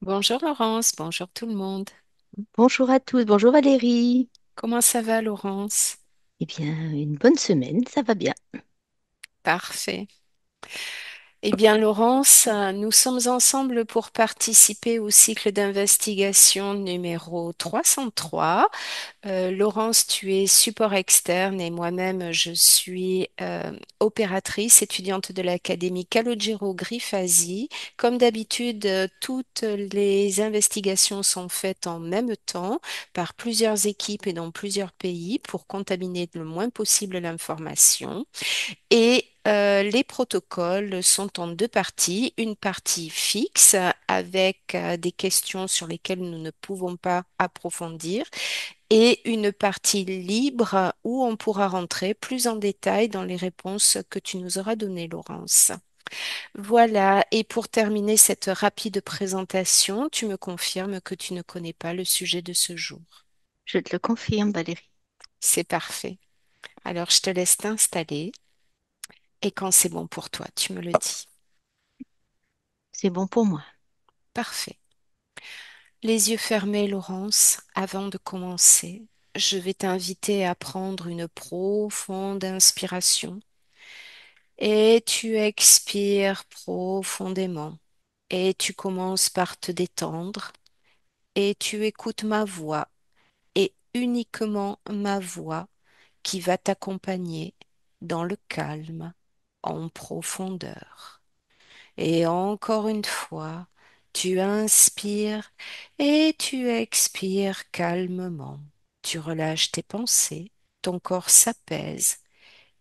Bonjour Laurence, bonjour tout le monde. Bonjour à tous, bonjour Valérie. Comment ça va Laurence? Eh bien, une bonne semaine, ça va bien. Parfait. Eh bien Laurence, nous sommes ensemble pour participer au cycle d'investigation numéro 303. Laurence, tu es support externe et moi-même, je suis opératrice étudiante de l'Académie Calogero Grifasi. Comme d'habitude, toutes les investigations sont faites en même temps par plusieurs équipes et dans plusieurs pays pour contaminer le moins possible l'information. Et les protocoles sont en deux parties. Une partie fixe avec des questions sur lesquelles nous ne pouvons pas approfondir et une partie libre où on pourra rentrer plus en détail dans les réponses que tu nous auras données, Laurence. Voilà, et pour terminer cette rapide présentation, tu me confirmes que tu ne connais pas le sujet de ce jour. Je te le confirme, Valérie. C'est parfait. Alors, je te laisse t'installer et quand c'est bon pour toi, tu me le dis. C'est bon pour moi. Parfait. Les yeux fermés, Laurence, avant de commencer, je vais t'inviter à prendre une profonde inspiration et tu expires profondément et tu commences par te détendre et tu écoutes ma voix et uniquement ma voix qui va t'accompagner dans le calme en profondeur. Et encore une fois, tu inspires et tu expires calmement. Tu relâches tes pensées, ton corps s'apaise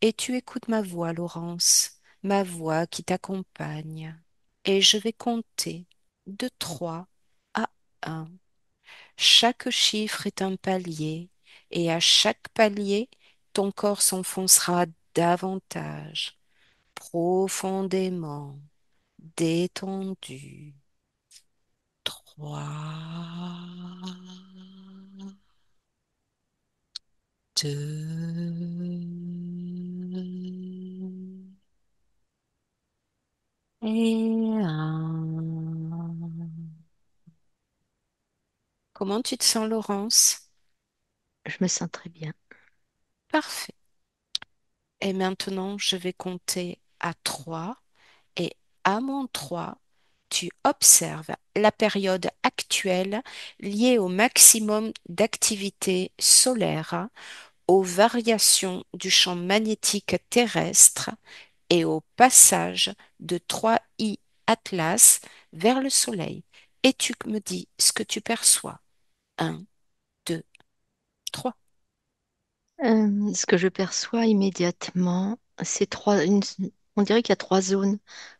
et tu écoutes ma voix, Laurence, ma voix qui t'accompagne. Et je vais compter de 3 à 1. Chaque chiffre est un palier et à chaque palier, ton corps s'enfoncera davantage, profondément détendu. 3, 2 et 1. Comment tu te sens, Laurence? Je me sens très bien. Parfait. Et maintenant, je vais compter à 3 et à mon 3, tu observes la période actuelle liée au maximum d'activité solaire, aux variations du champ magnétique terrestre et au passage de 3I Atlas vers le Soleil. Et tu me dis ce que tu perçois. Un, 2, 3. Ce que je perçois immédiatement, c'est on dirait qu'il y a trois zones,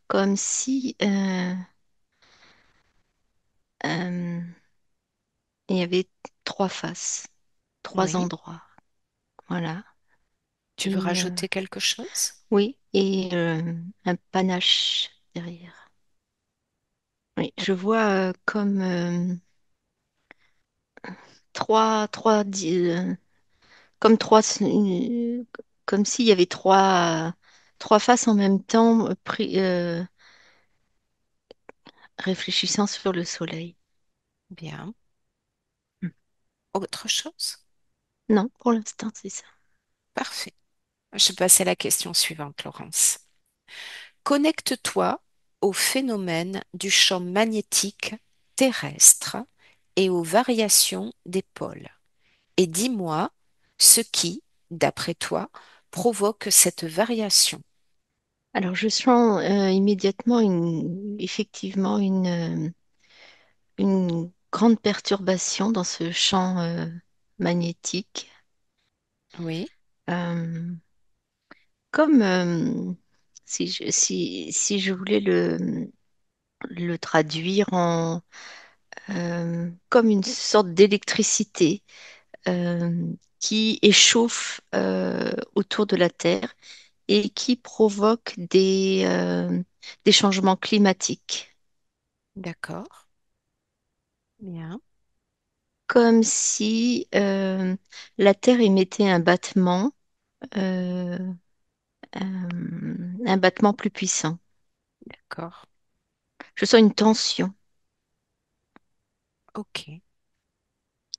comme si euh, il y avait trois faces, trois Oui. endroits. Voilà. Tu veux Et rajouter quelque chose? oui, et un panache derrière. Oui, je vois comme comme comme s'il y avait trois faces en même temps réfléchissant sur le soleil. Bien. Hmm. Autre chose? Non, pour l'instant, c'est ça. Parfait. Je passe à la question suivante, Laurence. Connecte-toi au phénomène du champ magnétique terrestre et aux variations des pôles. Et dis-moi ce qui, d'après toi, provoque cette variation. Alors, je sens immédiatement effectivement une grande perturbation dans ce champ magnétique. Oui, Euh, comme si je voulais le traduire comme une sorte d'électricité euh, qui échauffe autour de la Terre et qui provoque des changements climatiques, d'accord. Bien, comme si la Terre émettait euh, un battement plus puissant. d'accord. Je sens une tension. Ok.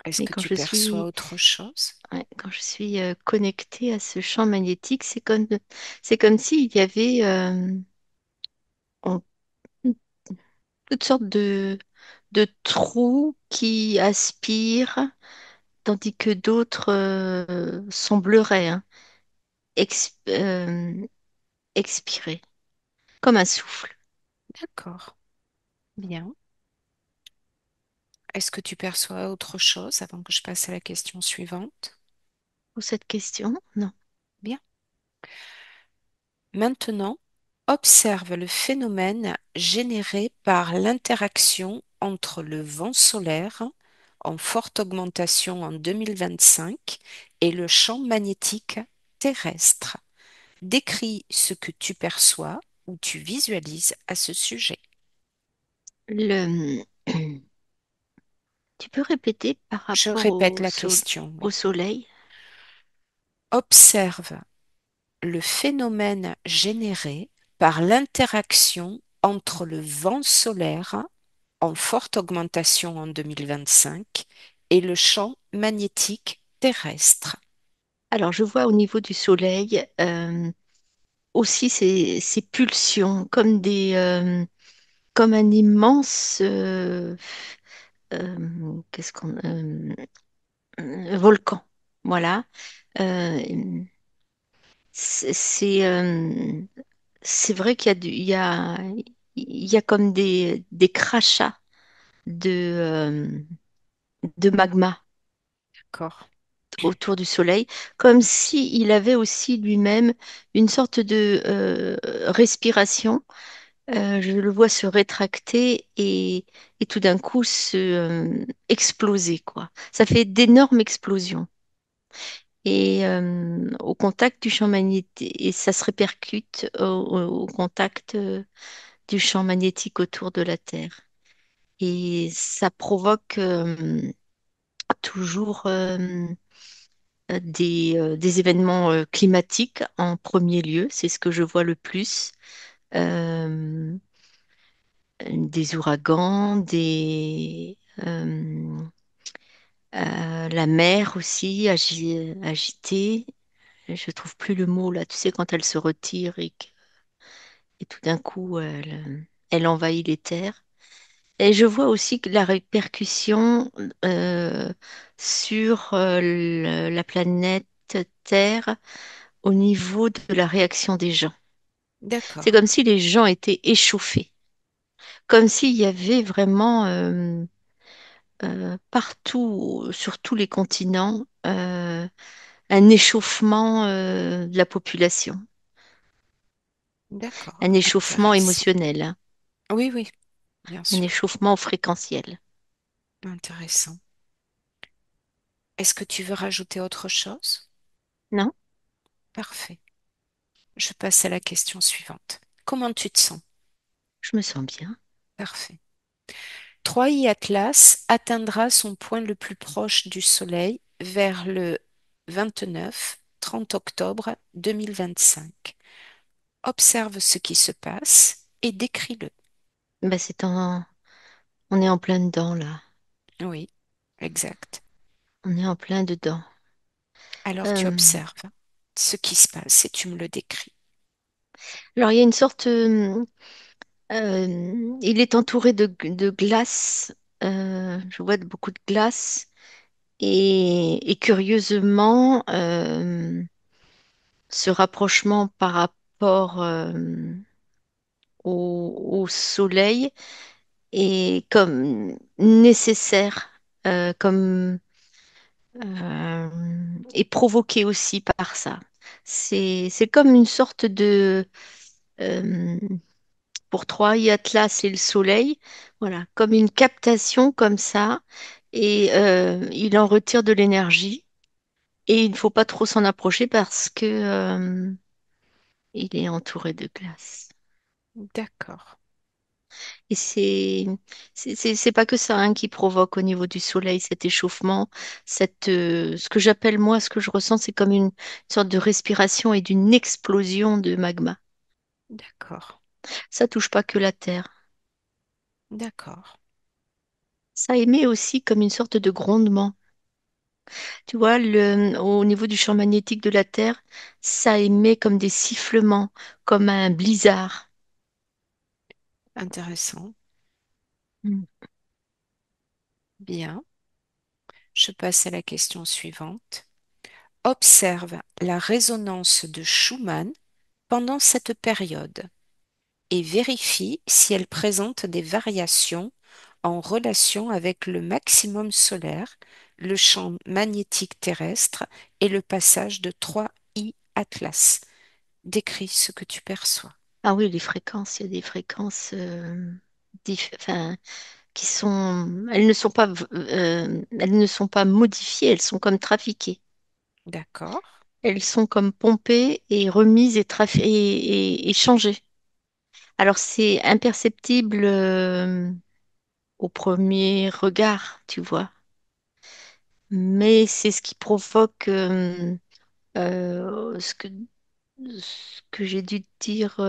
Est-ce Mais que tu perçois autre chose? quand je suis connectée à ce champ magnétique, c'est comme s'il y avait en- toutes sortes de trous qui aspirent, tandis que d'autres sembleraient ex- euh, expirer, comme un souffle. D'accord. Bien. Est-ce que tu perçois autre chose avant que je passe à la question suivante? Pour cette question, non. Bien. Maintenant, observe le phénomène généré par l'interaction entre le vent solaire en forte augmentation en 2025 et le champ magnétique terrestre. Décris ce que tu perçois ou tu visualises à ce sujet. Le... Tu peux répéter par Je rapport répète la question, au oui. soleil? Observe le phénomène généré par l'interaction entre le vent solaire en forte augmentation en 2025 et le champ magnétique terrestre. Alors, je vois au niveau du soleil aussi ces pulsions, comme un immense qu'est-ce qu'on volcan. Voilà. Euh, c'est c'est vrai qu'il y a il y a comme des crachats de magma D'accord, autour du soleil, comme si il avait aussi lui-même une sorte de respiration. Je le vois se rétracter et tout d'un coup exploser, quoi. Ça fait d'énormes explosions. Et au contact du champ magnétique, et ça se répercute au contact du champ magnétique autour de la Terre. Et ça provoque toujours des événements climatiques en premier lieu, c'est ce que je vois le plus. Euh, des ouragans, la mer aussi agitée. Je trouve plus le mot là, tu sais, quand elle se retire et tout d'un coup elle envahit les terres. Et je vois aussi que la répercussion euh, sur la planète Terre au niveau de la réaction des gens. C'est d'accord, comme si les gens étaient échauffés, comme s'il y avait vraiment partout, sur tous les continents, un échauffement de la population, un d'accord, échauffement intéressant. émotionnel, hein, Oui, oui, bien un sûr, échauffement fréquentiel. intéressant. Est-ce que tu veux rajouter autre chose? Non, Parfait. Je passe à la question suivante. Comment tu te sens? je me sens bien. Parfait. Troy Atlas atteindra son point le plus proche du Soleil vers le 29-30 octobre 2025. Observe ce qui se passe et décris-le. Bah, on est en plein dedans là. Oui, exact. On est en plein dedans. Alors tu Euh, observes ce qui se passe et tu me le décris. alors il y a une sorte, il est entouré de glace. Je vois beaucoup de glace et curieusement, ce rapprochement par rapport au soleil est comme nécessaire, comme euh, est provoqué aussi par ça. C'est comme une sorte de euh, pour Troie, Atlas et le soleil, voilà, comme une captation comme ça, et il en retire de l'énergie. Et il ne faut pas trop s'en approcher parce que il est entouré de glace. D'accord, Et c'est pas que ça hein, qui provoque au niveau du soleil cet échauffement, ce que j'appelle moi, ce que je ressens, c'est comme une sorte de respiration et d'une explosion de magma. d'accord, Ça touche pas que la Terre. d'accord. Ça émet aussi comme une sorte de grondement. Tu vois, au niveau du champ magnétique de la Terre, ça émet comme des sifflements, comme un blizzard. Intéressant. Mm. Bien. Je passe à la question suivante. Observe la résonance de Schumann pendant cette période et vérifie si elle présente des variations en relation avec le maximum solaire, le champ magnétique terrestre et le passage de 3I Atlas. Décris ce que tu perçois. Ah oui, les fréquences, il y a des fréquences enfin, qui sont, elles ne sont pas modifiées, elles sont comme trafiquées. D'accord, Elles sont comme pompées et remises et changées. Alors c'est imperceptible au premier regard, tu vois, mais c'est ce qui provoque ce que j'ai dû te dire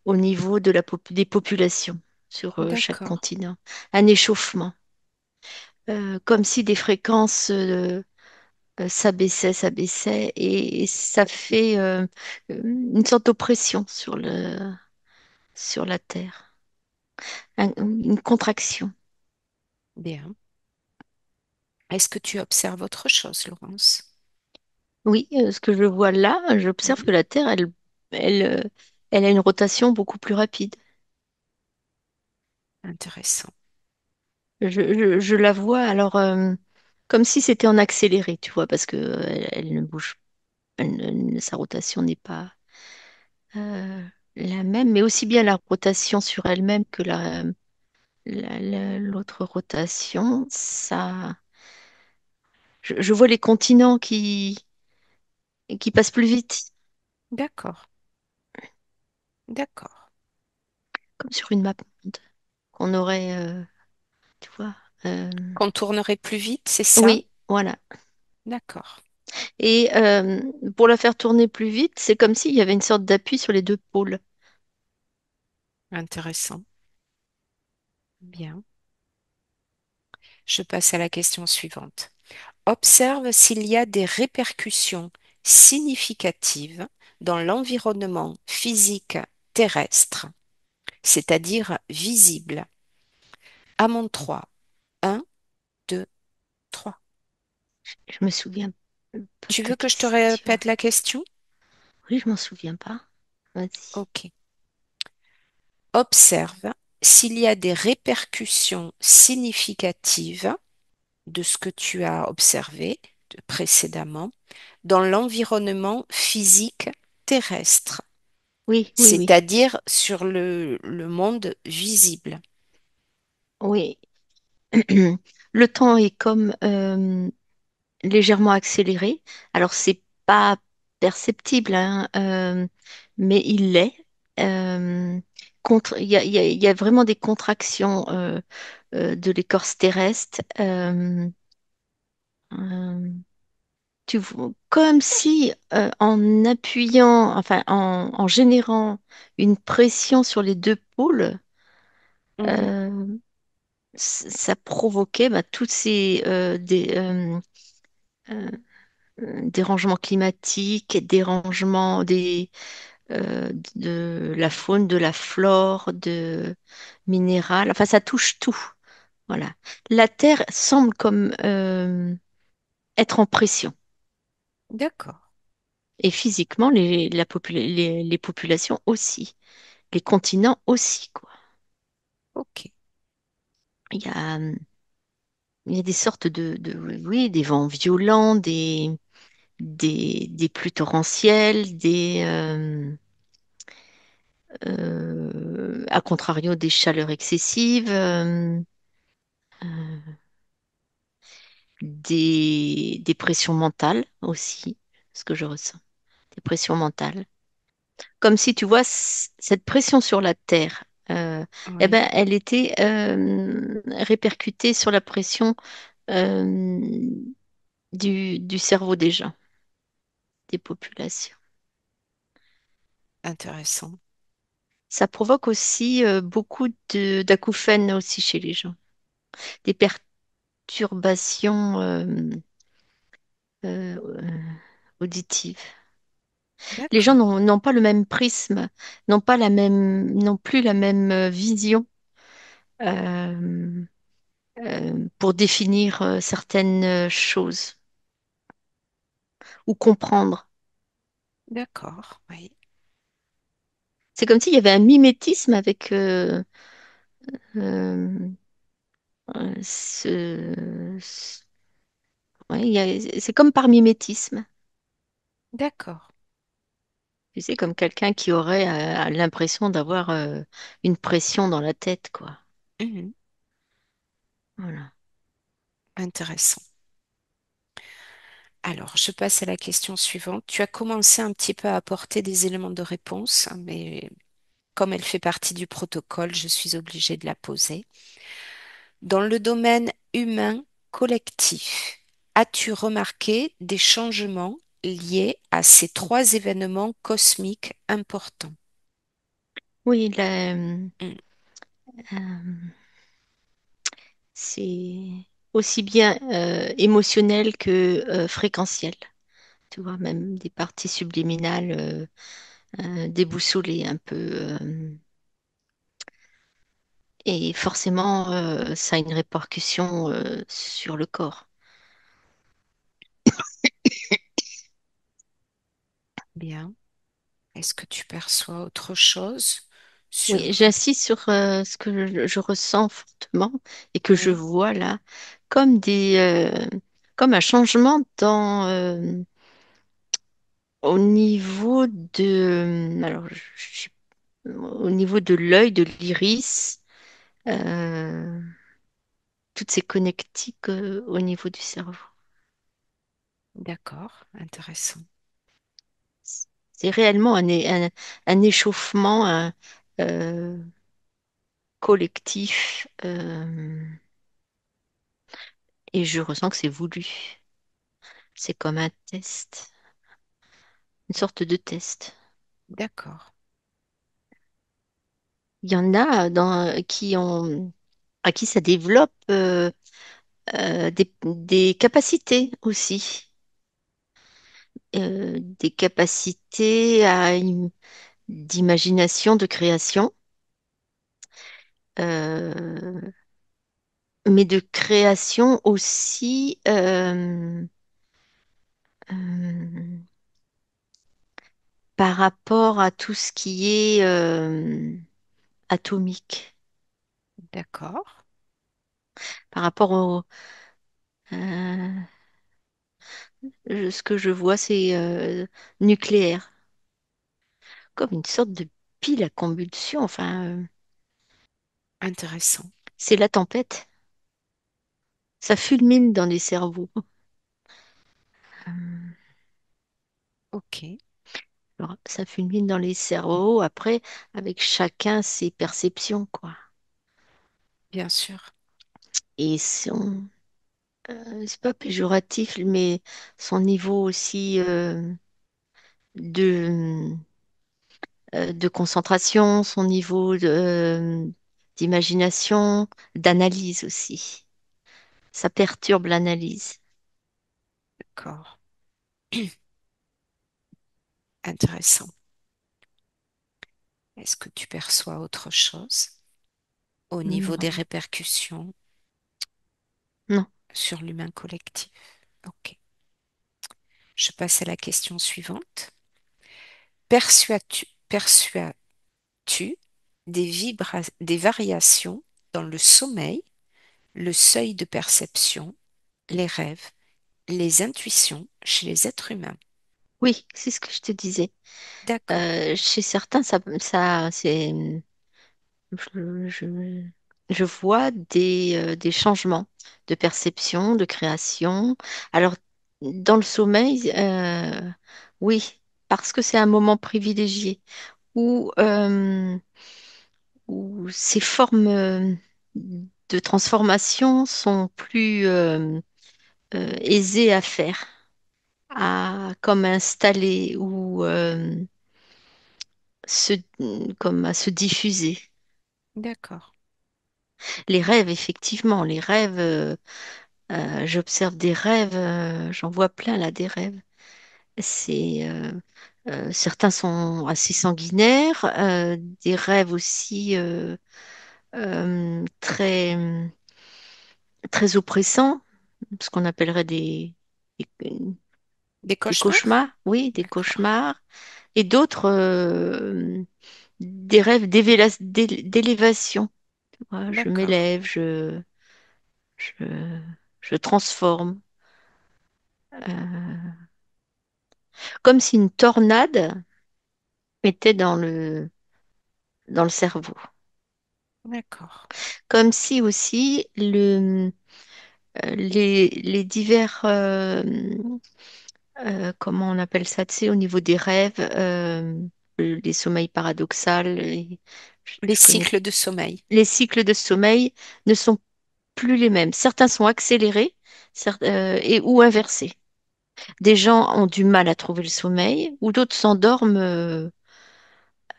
au niveau de des populations sur chaque d'accord, continent. Un échauffement, comme si des fréquences s'abaissaient et ça fait une sorte d'oppression sur la Terre, une contraction. bien. Est-ce que tu observes autre chose, Laurence? Oui, ce que je vois là, j'observe Mhm. que la Terre, elle, elle a une rotation beaucoup plus rapide. Intéressant. Je la vois alors comme si c'était en accéléré, tu vois, parce que elle ne bouge, sa rotation n'est pas la même, mais aussi bien la rotation sur elle-même que l'autre rotation, ça, je vois les continents qui passent plus vite, D'accord, d'accord. comme sur une map monde, qu'on aurait, tu vois. Qu'on tournerait plus vite, c'est ça? Oui, voilà. D'accord. Et pour la faire tourner plus vite, c'est comme s'il y avait une sorte d'appui sur les deux pôles. Intéressant. Bien. Je passe à la question suivante. Observe s'il y a des répercussions significatives dans l'environnement physique terrestre, c'est-à-dire visible. À mon 3. 1, 2, 3. Je me souviens pas de Tu ta veux que je te question. répète la question? Oui, je m'en souviens pas. Vas-y. Ok. Observe s'il y a des répercussions significatives de ce que tu as observé précédemment dans l'environnement physique terrestre, Oui, oui, oui. c'est-à-dire sur le monde visible. Oui. Le temps est comme légèrement accéléré. Alors, c'est pas perceptible, hein, mais il l'est. Euh, il y a vraiment des contractions de l'écorce terrestre. Euh, comme si en appuyant, enfin en générant une pression sur les deux pôles, Mhm. euh, ça provoquait bah, toutes ces euh, dérangements climatiques, dérangements de la faune, de la flore, de minéral. Enfin, ça touche tout. Voilà. La Terre semble comme être en pression. D'accord. Et physiquement, les populations aussi. Les continents aussi, quoi. Ok. Il y a, il y a des sortes oui, des vents violents, des pluies torrentielles, à contrario, des chaleurs excessives, euh, des pressions mentales aussi, ce que je ressens, des pressions mentales. Comme si, tu vois, cette pression sur la Terre, eh Oui, ben, elle était répercutée sur la pression euh, du cerveau des gens, des populations. intéressant. Ça provoque aussi beaucoup d'acouphènes aussi chez les gens. des perturbations euh, euh, auditives. Les gens D'accord, n'ont pas le même prisme, n'ont pas la même, n'ont plus la même vision euh, pour définir certaines choses ou comprendre. d'accord, oui, C'est comme s'il y avait un mimétisme avec euh, ouais, c'est comme par mimétisme. d'accord. Tu sais, comme quelqu'un qui aurait l'impression d'avoir une pression dans la tête, quoi. Mhm. Voilà. Intéressant. Alors, je passe à la question suivante. Tu as commencé un petit peu à apporter des éléments de réponse, hein, mais comme elle fait partie du protocole, je suis obligée de la poser. Dans le domaine humain collectif, as-tu remarqué des changements liés à ces trois événements cosmiques importants? Oui, Mm. c'est aussi bien émotionnel que fréquentiel. Tu vois, même des parties subliminales déboussolées un peu. Et forcément, ça a une répercussion sur le corps. Bien. Est-ce que tu perçois autre chose Oui, sur... j'insiste sur ce que je ressens fortement et que je Oui, vois là, comme comme un changement au niveau au niveau de l'œil, de l'iris, euh, toutes ces connectiques au niveau du cerveau. d'accord, intéressant. C'est réellement un échauffement euh, collectif et je ressens que c'est voulu. C'est comme un test, une sorte de test. D'accord, Il y en a à qui ça développe des capacités aussi, des capacités d'imagination, de création, euh, mais de création aussi euh, par rapport à tout ce qui est atomique, d'accord, par rapport euh, ce que je vois, c'est nucléaire, comme une sorte de pile à combustion. Enfin, intéressant. c'est la tempête. Ça fulmine dans les cerveaux. Ok, Alors, ça fulmine dans les cerveaux. Après, avec chacun ses perceptions, quoi. bien sûr. Et c'est pas péjoratif, mais son niveau aussi de, de concentration, son niveau d'imagination, d'analyse aussi. Ça perturbe l'analyse. D'accord, intéressant. Est-ce que tu perçois autre chose au niveau des Non, répercussions non. sur l'humain collectif? Ok. Je passe à la question suivante. Perçois-tu des variations dans le sommeil, le seuil de perception, les rêves, les intuitions chez les êtres humains? Oui, c'est ce que je te disais. D'accord, Chez certains, c'est, je, je- je vois des changements de perception, de création. Alors, dans le sommeil, oui, parce que c'est un moment privilégié où ces formes de transformation sont plus aisées à faire, comme installer ou se, comme à se diffuser. d'accord. Les rêves, effectivement, les rêves, j'observe des rêves, j'en vois plein là, des rêves. Certains sont assez sanguinaires, des rêves aussi très, très oppressants, ce qu'on appellerait des, Des des cauchemars? cauchemars, oui, des D'accord, cauchemars, et d'autres, des rêves d'élévation. Voilà, je d'accord, m'élève, je, je transforme, comme si une tornade était dans le cerveau. d'accord. Comme si aussi les divers, comment on appelle ça, tu sais, au niveau des rêves, les sommeils paradoxaux, Les je connais, cycles de sommeil. les cycles de sommeil ne sont plus les mêmes. Certains sont accélérés et ou inversés. Des gens ont du mal à trouver le sommeil, ou d'autres s'endorment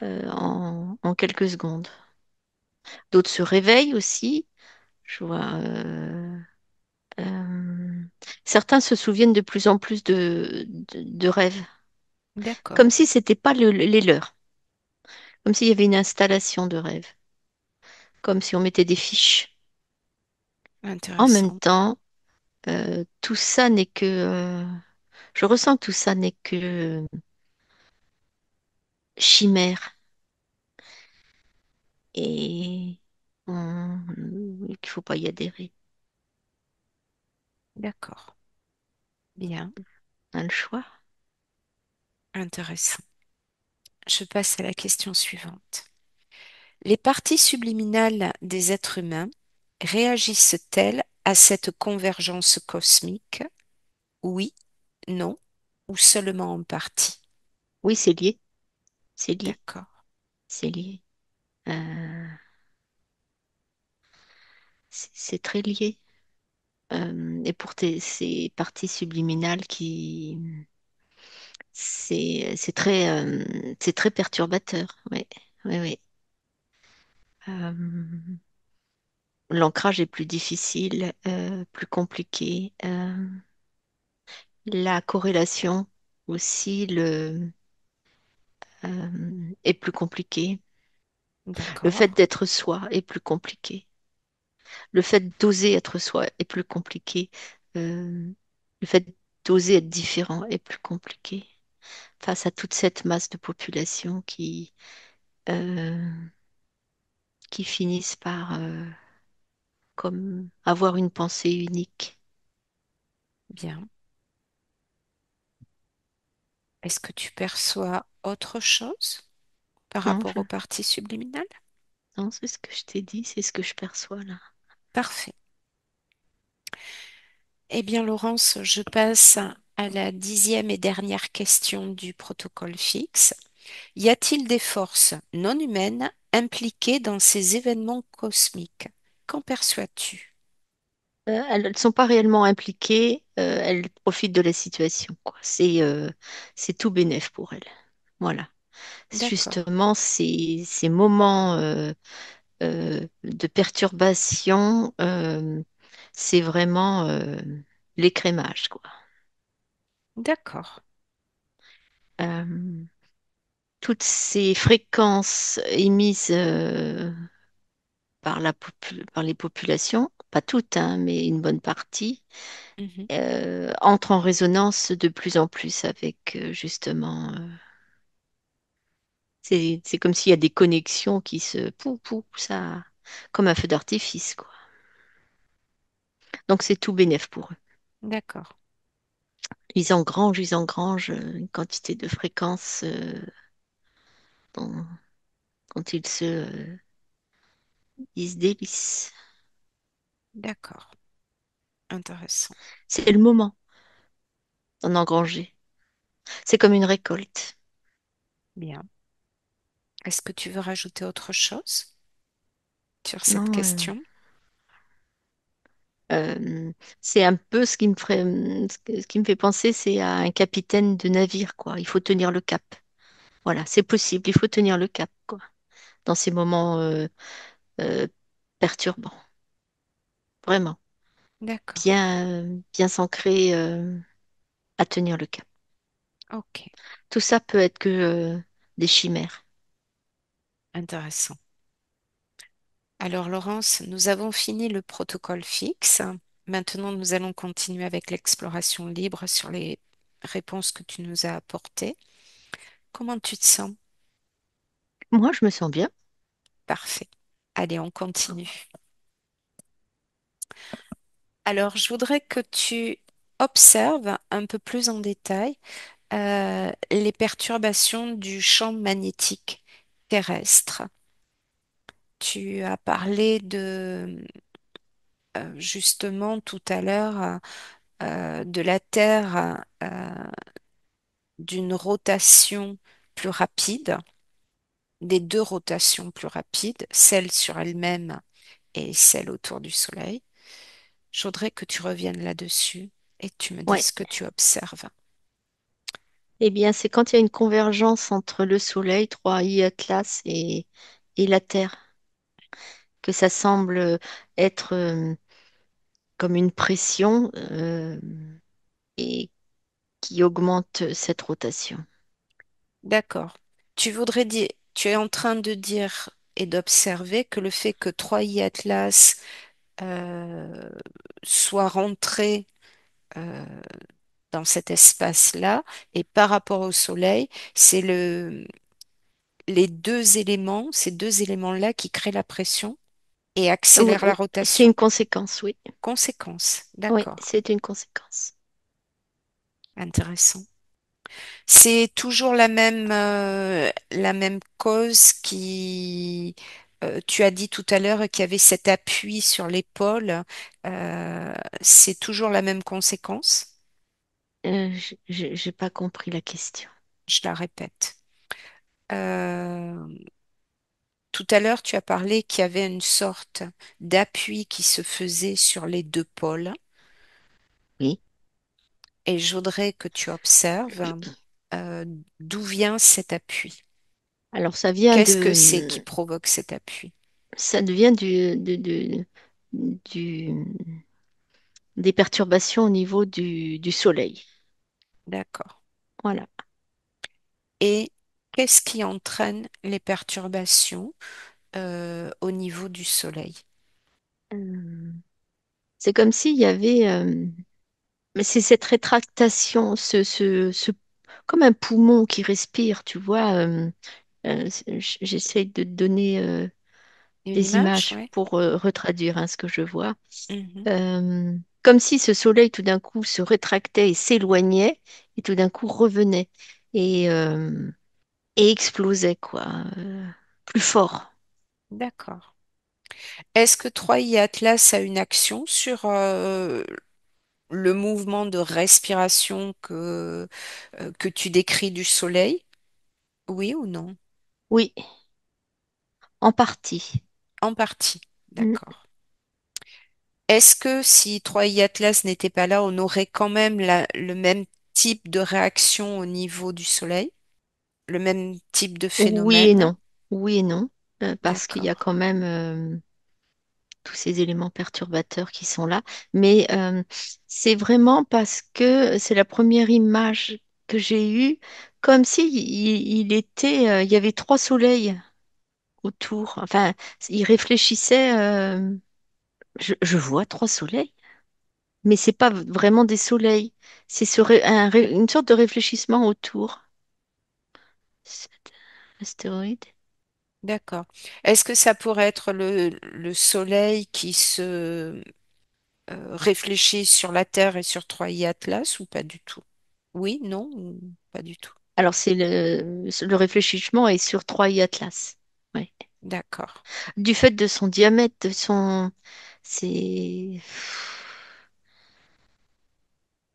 en quelques secondes. D'autres se réveillent aussi. Je vois. Euh, Certains se souviennent de plus en plus de rêves, comme D'accord, si c'était pas les leurs, comme s'il y avait une installation de rêve, comme si on mettait des fiches. En même intéressant. temps, tout ça n'est que, je ressens que tout ça n'est que chimère et qu'il faut pas y adhérer. D'accord, bien, On a le choix. intéressant. Je passe à la question suivante. Les parties subliminales des êtres humains réagissent-elles à cette convergence cosmique? Oui, non, ou seulement en partie? Oui, c'est lié, c'est lié, D'accord, c'est lié. Euh, c'est très lié. Et pour ces parties subliminales c'est très perturbateur. Oui, oui, oui. Euh, L'ancrage est plus difficile, plus compliqué. La corrélation aussi est plus compliquée. Le d'accord, fait d'être soi est plus compliqué. Le fait d'oser être soi est plus compliqué. Euh, le fait d'oser être différent est plus compliqué face à toute cette masse de population euh, qui finissent par comme avoir une pensée unique. bien. Est-ce que tu perçois autre chose par Non, rapport aux parties subliminales? non, c'est ce que je t'ai dit, c'est ce que je perçois là. Parfait. Eh bien, Laurence, je passe à la 10e et dernière question du protocole fixe. Y a-t-il des forces non humaines impliquées dans ces événements cosmiques? Qu'en perçois-tu? Elles ne sont pas réellement impliquées, elles profitent de la situation, quoi. C'est tout bénef pour elles. Voilà. D'accord, Justement, ces moments de perturbation, c'est vraiment l'écrémage, quoi. d'accord, Euh, Toutes ces fréquences émises par les populations, pas toutes, hein, mais une bonne partie, mhm, entrent en résonance de plus en plus avec justement. C'est comme s'il y a des connexions qui se ça, comme un feu d'artifice, quoi. Donc c'est tout bénef pour eux. d'accord, Ils engrangent une quantité de fréquences dont- quand ils se délissent. d'accord. Intéressant. C'est le moment d'en engranger. C'est comme une récolte. Bien. Est-ce que tu veux rajouter autre chose sur cette Non, question? c'est un peu ce qui me fait penser, c'est à un capitaine de navire, quoi. Il faut tenir le cap. Voilà, c'est possible, il faut tenir le cap, quoi. Dans ces moments euh, perturbant, vraiment. D'accord. Bien s'ancrer à tenir le cap. Ok. Tout ça peut être que des chimères. Intéressant. Alors, Laurence, nous avons fini le protocole fixe. Maintenant, nous allons continuer avec l'exploration libre sur les réponses que tu nous as apportées. Comment tu te sens? Moi, je me sens bien. Parfait. Allez, on continue. Alors, je voudrais que tu observes un peu plus en détail les perturbations du champ magnétique terrestre. Tu as parlé de justement tout à l'heure de la Terre d'une rotation plus rapide, des deux rotations plus rapides, celle sur elle-même et celle autour du Soleil. Je voudrais que tu reviennes là-dessus et que tu me Ouais. dises ce que tu observes. Eh bien, c'est quand il y a une convergence entre le Soleil, 3i Atlas et la Terre, que ça semble être comme une pression et qui augmente cette rotation. D'accord. Tu voudrais dire, tu es en train de dire et d'observer que le fait que 3i Atlas euh, soit rentré euh, dans cet espace-là et par rapport au Soleil, c'est les deux éléments, ces deux éléments-là qui créent la pression et accélèrent la C'est rotation. une conséquence, oui. Conséquence. Oui, D'accord. c'est une conséquence. Intéressant. C'est toujours la même cause qui, tu as dit tout à l'heure qu'il y avait cet appui sur l'épaule. C'est toujours la même conséquence. J'ai pas compris la question. Je la répète. Euh, Tout à l'heure, tu as parlé qu'il y avait une sorte d'appui qui se faisait sur les deux pôles Oui. et je voudrais que tu observes euh, d'où vient cet appui. Alors, ça vient Qu'est-ce que c'est qui provoque cet appui? ça devient du- des perturbations au niveau du Soleil. D'accord. Voilà. Et qu'est-ce qui entraîne les perturbations au niveau du Soleil? Euh, C'est comme s'il y avait, mais c'est cette rétractation, comme un poumon qui respire, tu vois. J'essaie de te donner Une des image, images oui. pour retraduire hein, ce que je vois. Mhm. Comme si ce soleil tout d'un coup se rétractait et s'éloignait et tout d'un coup revenait et, euh, et explosait, quoi, plus fort. D'accord. Est-ce que 3i Atlas a une action sur le mouvement de respiration que tu décris du Soleil? Oui ou non? Oui, en partie. En partie. Mm. D'accord. Est-ce que si 3i Atlas n'était pas là, on aurait quand même le même type de réaction au niveau du Soleil? Le même type de Oui et phénomène? non. Oui et non, parce qu'il y a D'accord. quand même tous ces éléments perturbateurs qui sont là. Mais c'est vraiment parce que c'est la première image que j'ai eue, comme si il était, il y avait trois soleils autour. Enfin, il réfléchissait. Je vois trois soleils, mais c'est pas vraiment des soleils. C'est une sorte de réfléchissement autour. Cet astéroïde. D'accord. Est-ce que ça pourrait être le Soleil qui se réfléchit sur la Terre et sur 3i Atlas ou pas du tout? Oui, non, ou pas du tout. Alors, le réfléchissement est sur 3i Atlas. Ouais. D'accord, Du fait de son diamètre, de son... C'est...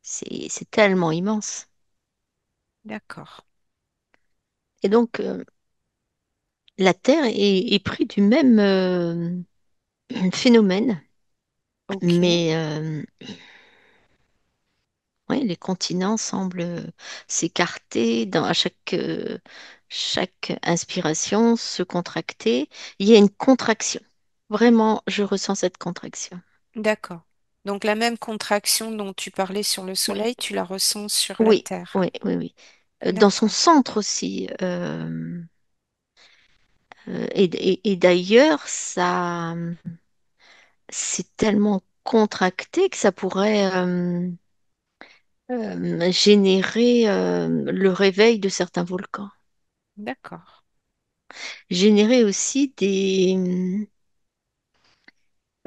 C'est tellement immense. d'accord. Et donc, la Terre est pris du même phénomène, Ok, mais ouais, les continents semblent s'écarter chaque inspiration, se contracter. Il y a une contraction. Vraiment, je ressens cette contraction. D'accord. Donc la même contraction dont tu parlais sur le Oui, Soleil, tu la ressens sur la oui, Terre. oui, oui, oui. Dans son D'accord. centre aussi. Et d'ailleurs, ça, c'est tellement contracté que ça pourrait générer le réveil de certains volcans. D'accord. Générer aussi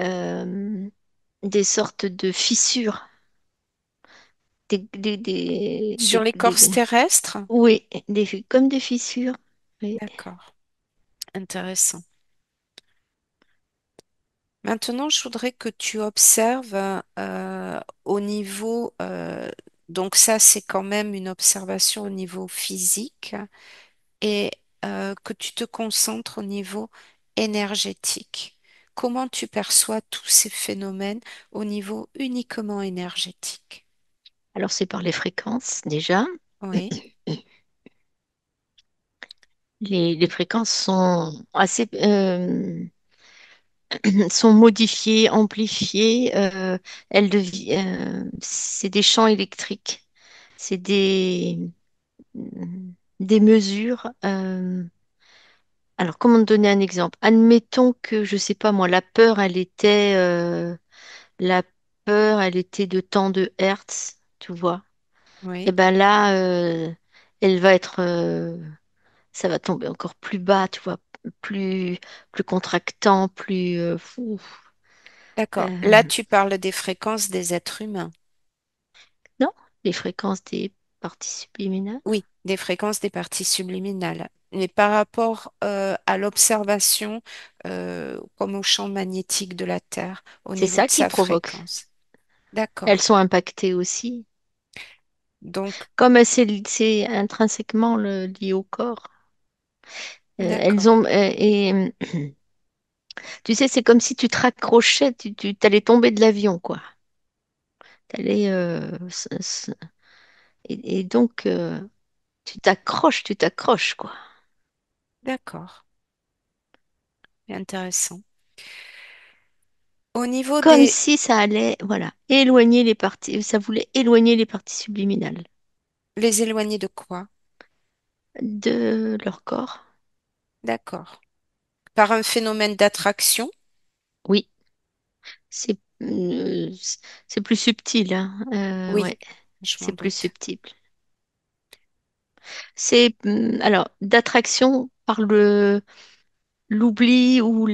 euh, des sortes de fissures. Des, des, des, Sur l'écorce des- terrestre? oui, comme des fissures. Oui. D'accord. Intéressant. Maintenant, je voudrais que tu observes au niveau, donc ça c'est quand même une observation au niveau physique, et que tu te concentres au niveau énergétique. Comment tu perçois tous ces phénomènes au niveau uniquement énergétique? Alors, c'est par les fréquences déjà. Oui, Les fréquences sont assez, sont modifiées, amplifiées. C'est des champs électriques. C'est des mesures. Alors, comment te donner un exemple? Admettons que, je sais pas moi, la peur, elle était de tant de hertz, tu vois. Et oui, ben là, elle va être, ça va tomber encore plus bas, tu vois, plus, plus contractant, plus, fou. d'accord. Là, Euh, tu parles des fréquences des êtres humains. non, les fréquences des parties subliminales. Oui, des fréquences des parties subliminales. Mais par rapport à l'observation, comme au champ magnétique de la Terre, au C'est niveau ça de qui sa provoque. fréquence. Elles D'accord. sont impactées aussi. Donc, Comme c'est intrinsèquement lié au corps. Elles d'accord, ont, tu sais, c'est comme si tu te raccrochais, tu t'allais tomber de l'avion, quoi. T'allais, et donc, tu t'accroches, quoi. d'accord. Intéressant. Au niveau Comme des... si ça allait, voilà, éloigner les parties, ça voulait éloigner les parties subliminales Les éloignés de quoi? de leur corps. D'accord. Par un phénomène d'attraction? Oui, c'est plus subtil, hein. Oui, Ouais, je m'en c'est plus doute. subtil. C'est alors d'attraction par l'oubli ou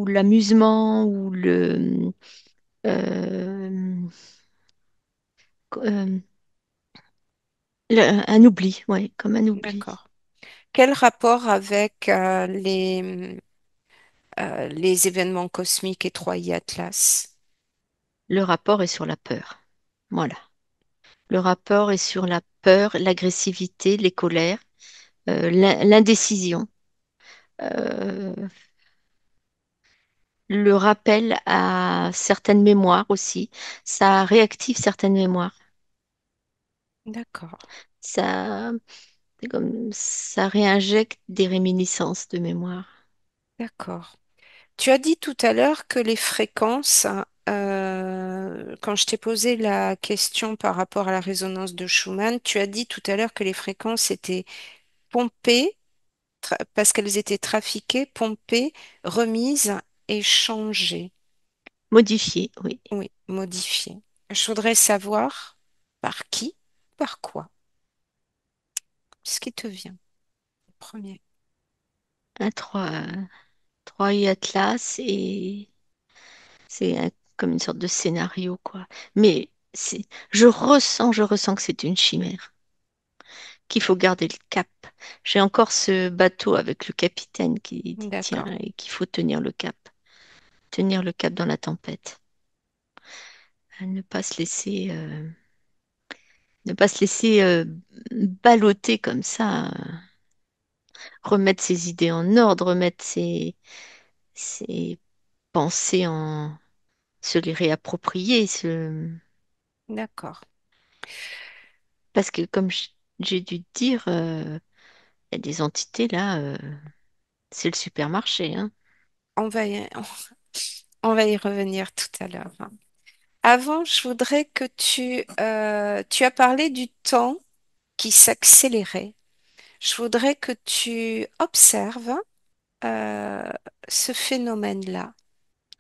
l'amusement ou euh, euh, un oubli, ouais, comme un oubli. D'accord. Quel rapport avec les événements cosmiques et 3I Atlas? Le rapport est sur la peur. Voilà. Le rapport est sur la peur, l'agressivité, les colères, l'indécision, euh, le rappel à certaines mémoires aussi. Ça réactive certaines mémoires. D'accord, Ça, c'est comme ça réinjecte des réminiscences de mémoire. d'accord. Tu as dit tout à l'heure que les fréquences, quand je t'ai posé la question par rapport à la résonance de Schumann, tu as dit tout à l'heure que les fréquences étaient pompées parce qu'elles étaient trafiquées, pompées, remises et changées. Modifié, oui. Oui, modifiées. Je voudrais savoir par qui, par quoi. Ce qui te vient, premier. Un 3 et Atlas et c'est comme une sorte de scénario, quoi. Mais je ressens que c'est une chimère, qu'il faut garder le cap. J'ai encore ce bateau avec le capitaine qui dit tiens, D'accord, et qu'il faut tenir le cap dans la tempête. Ne pas se laisser, ne pas se laisser balloter comme ça, remettre ses idées en ordre, remettre ses pensées se les réapproprier, d'accord, parce que comme j'ai dû te dire, il y a des entités là, c'est le supermarché, hein. on va y, on va y revenir tout à l'heure. Avant, je voudrais que tu as parlé du temps qui s'accélérait. Je voudrais que tu observes euh, ce phénomène-là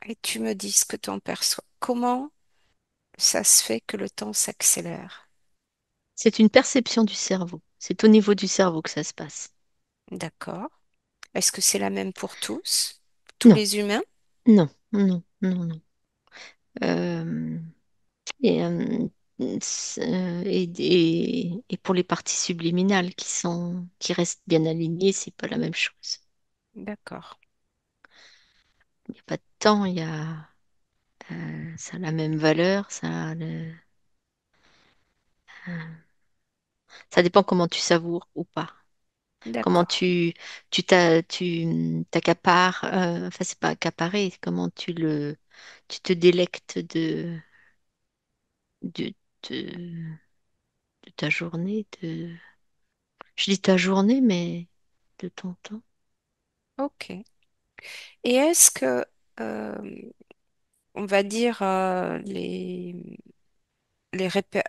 et tu me dises ce que tu en perçois. Comment ça se fait que le temps s'accélère? C'est une perception du cerveau. C'est au niveau du cerveau que ça se passe. D'accord. Est-ce que c'est la même pour tous, tous Non, les humains? non, non, non, non. Euh, et, euh, et pour les parties subliminales qui restent bien alignées, c'est pas la même chose. D'accord. Il n'y a pas de temps, ça a la même valeur, ça dépend comment tu savoures ou pas. Comment D'accord. tu t'accapares, enfin c'est pas accaparer, comment tu te délectes de, de, de ta journée, je dis ta journée, mais de ton temps. OK. Et est-ce que, euh, on va dire,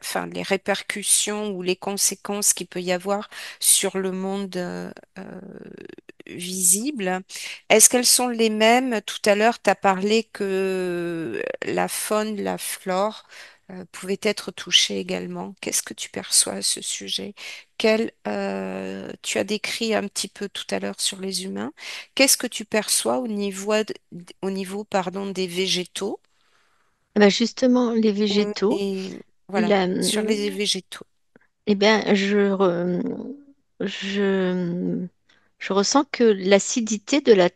enfin, les répercussions ou les conséquences qu'il peut y avoir sur le monde visible, est-ce qu'elles sont les mêmes? Tout à l'heure, tu as parlé que la faune, la flore pouvaient être touchées également. Qu'est-ce que tu perçois à ce sujet? Tu as décrit un petit peu tout à l'heure sur les humains. Qu'est-ce que tu perçois au niveau, pardon, des végétaux? Eh ben justement, les végétaux, Et voilà, la, sur les végétaux. eh ben, je, je ressens que l'acidité de la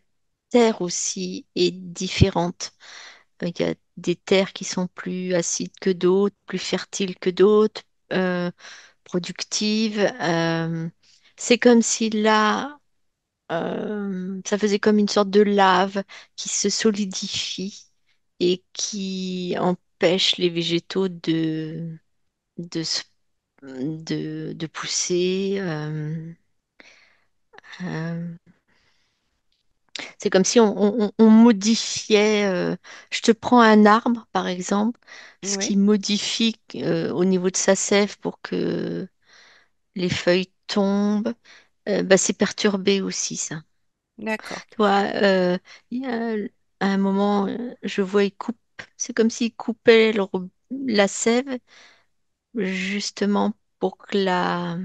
terre aussi est différente. Il y a des terres qui sont plus acides que d'autres, plus fertiles que d'autres, productives. C'est comme si là, ça faisait comme une sorte de lave qui se solidifie et qui empêche les végétaux de, se- de pousser. Euh, c'est comme si on modifiait. Je te prends un arbre, par exemple, ce Oui, qui modifie au niveau de sa sève pour que les feuilles tombent. Bah, c'est perturbé aussi, ça. d'accord. Tu vois, il y a un moment, je vois, il coupe. C'est comme s'il coupait la sève justement pour que la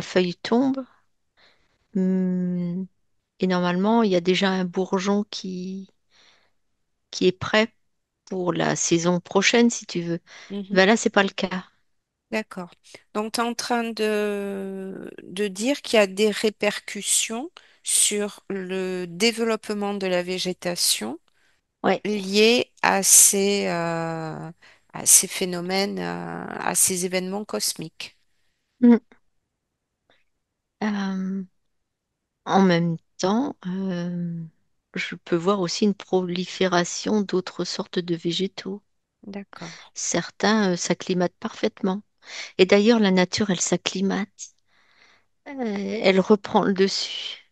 feuille tombe. Hum, Et normalement, il y a déjà un bourgeon qui est prêt pour la saison prochaine, si tu veux. Mhm. Ben là, c'est pas le cas. D'accord. Donc, tu es en train de dire qu'il y a des répercussions sur le développement de la végétation Ouais. liées à ces phénomènes, à ces événements cosmiques. Mm. En même temps, je peux voir aussi une prolifération d'autres sortes de végétaux. D'accord. Certains, s'acclimatent parfaitement. Et d'ailleurs, la nature, elle s'acclimate. Elle reprend le dessus.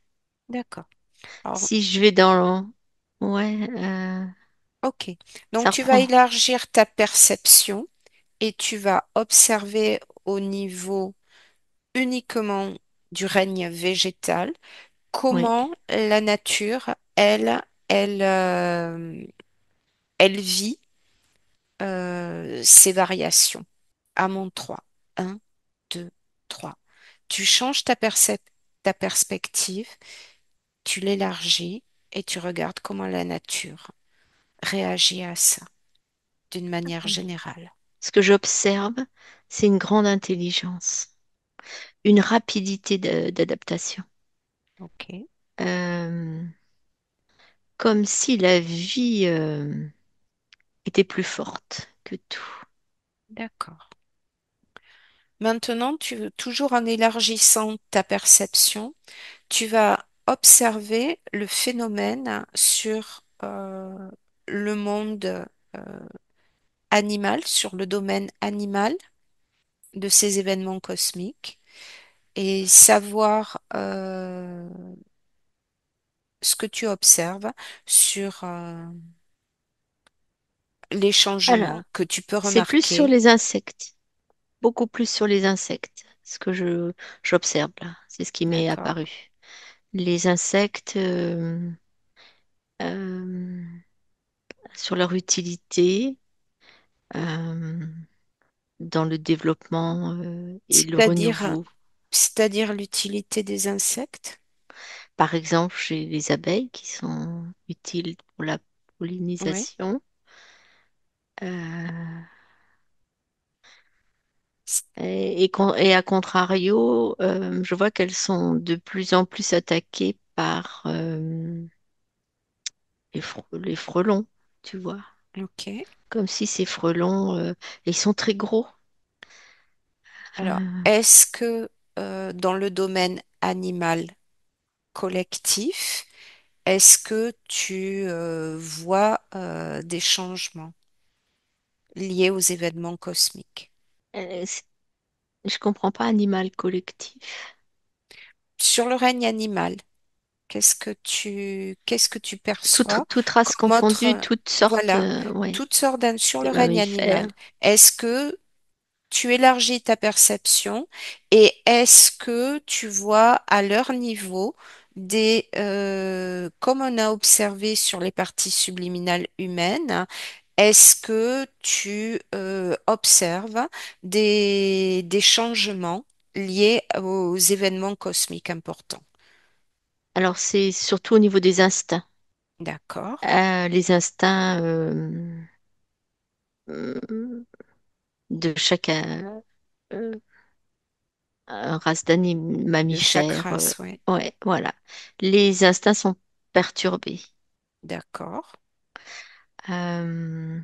D'accord. Alors, Si je vais dans... Ouais, ok. Donc, ça tu vas reprend. élargir ta perception et tu vas observer au niveau uniquement du règne végétal Oui. comment la nature, elle vit ces variations. À mon 3. 1, 2, 3. Tu changes ta perspective, tu l'élargis et tu regardes comment la nature réagit à ça d'une manière générale. Ce que j'observe, c'est une grande intelligence, une rapidité d'adaptation. Ok, Euh, Comme si la vie, était plus forte que tout. d'accord. Maintenant, toujours en élargissant ta perception, tu vas observer le phénomène sur le monde animal, sur le domaine animal de ces événements cosmiques et savoir ce que tu observes sur les Alors, changements que tu peux c'est plus sur remarquer. les insectes, beaucoup plus sur les insectes, ce que j'observe là. C'est ce qui m'est D'accord. apparu. Les insectes, euh, sur leur utilité, euh, dans le développement, et le C'est-à-dire, renouveau. c'est-à-dire l'utilité des insectes? Par exemple, j'ai les abeilles qui sont utiles pour la Oui. pollinisation. Euh, et à contrario, je vois qu'elles sont de plus en plus attaquées par les frelons, tu vois. Ok. Comme si ces frelons, ils sont très gros. Alors, Euh, est-ce que dans le domaine animal collectif, est-ce que tu vois des changements liés aux événements cosmiques? c'est- je comprends pas animal collectif. Sur le règne animal, qu'est-ce que tu perçois Toute race comme autre, confondue, toutes sortes, voilà, ouais, toutes sortes sur de le règne mammifères. animal. Est-ce que tu élargis ta perception et est-ce que tu vois à leur niveau comme on a observé sur les parties subliminales humaines, est-ce que tu observes des changements liés aux événements cosmiques importants? Alors, c'est surtout au niveau des instincts. D'accord. Les instincts, euh, de chaque euh, race De chaque mammifères. race, oui. Ouais, voilà. Les instincts sont perturbés. D'accord. Euh,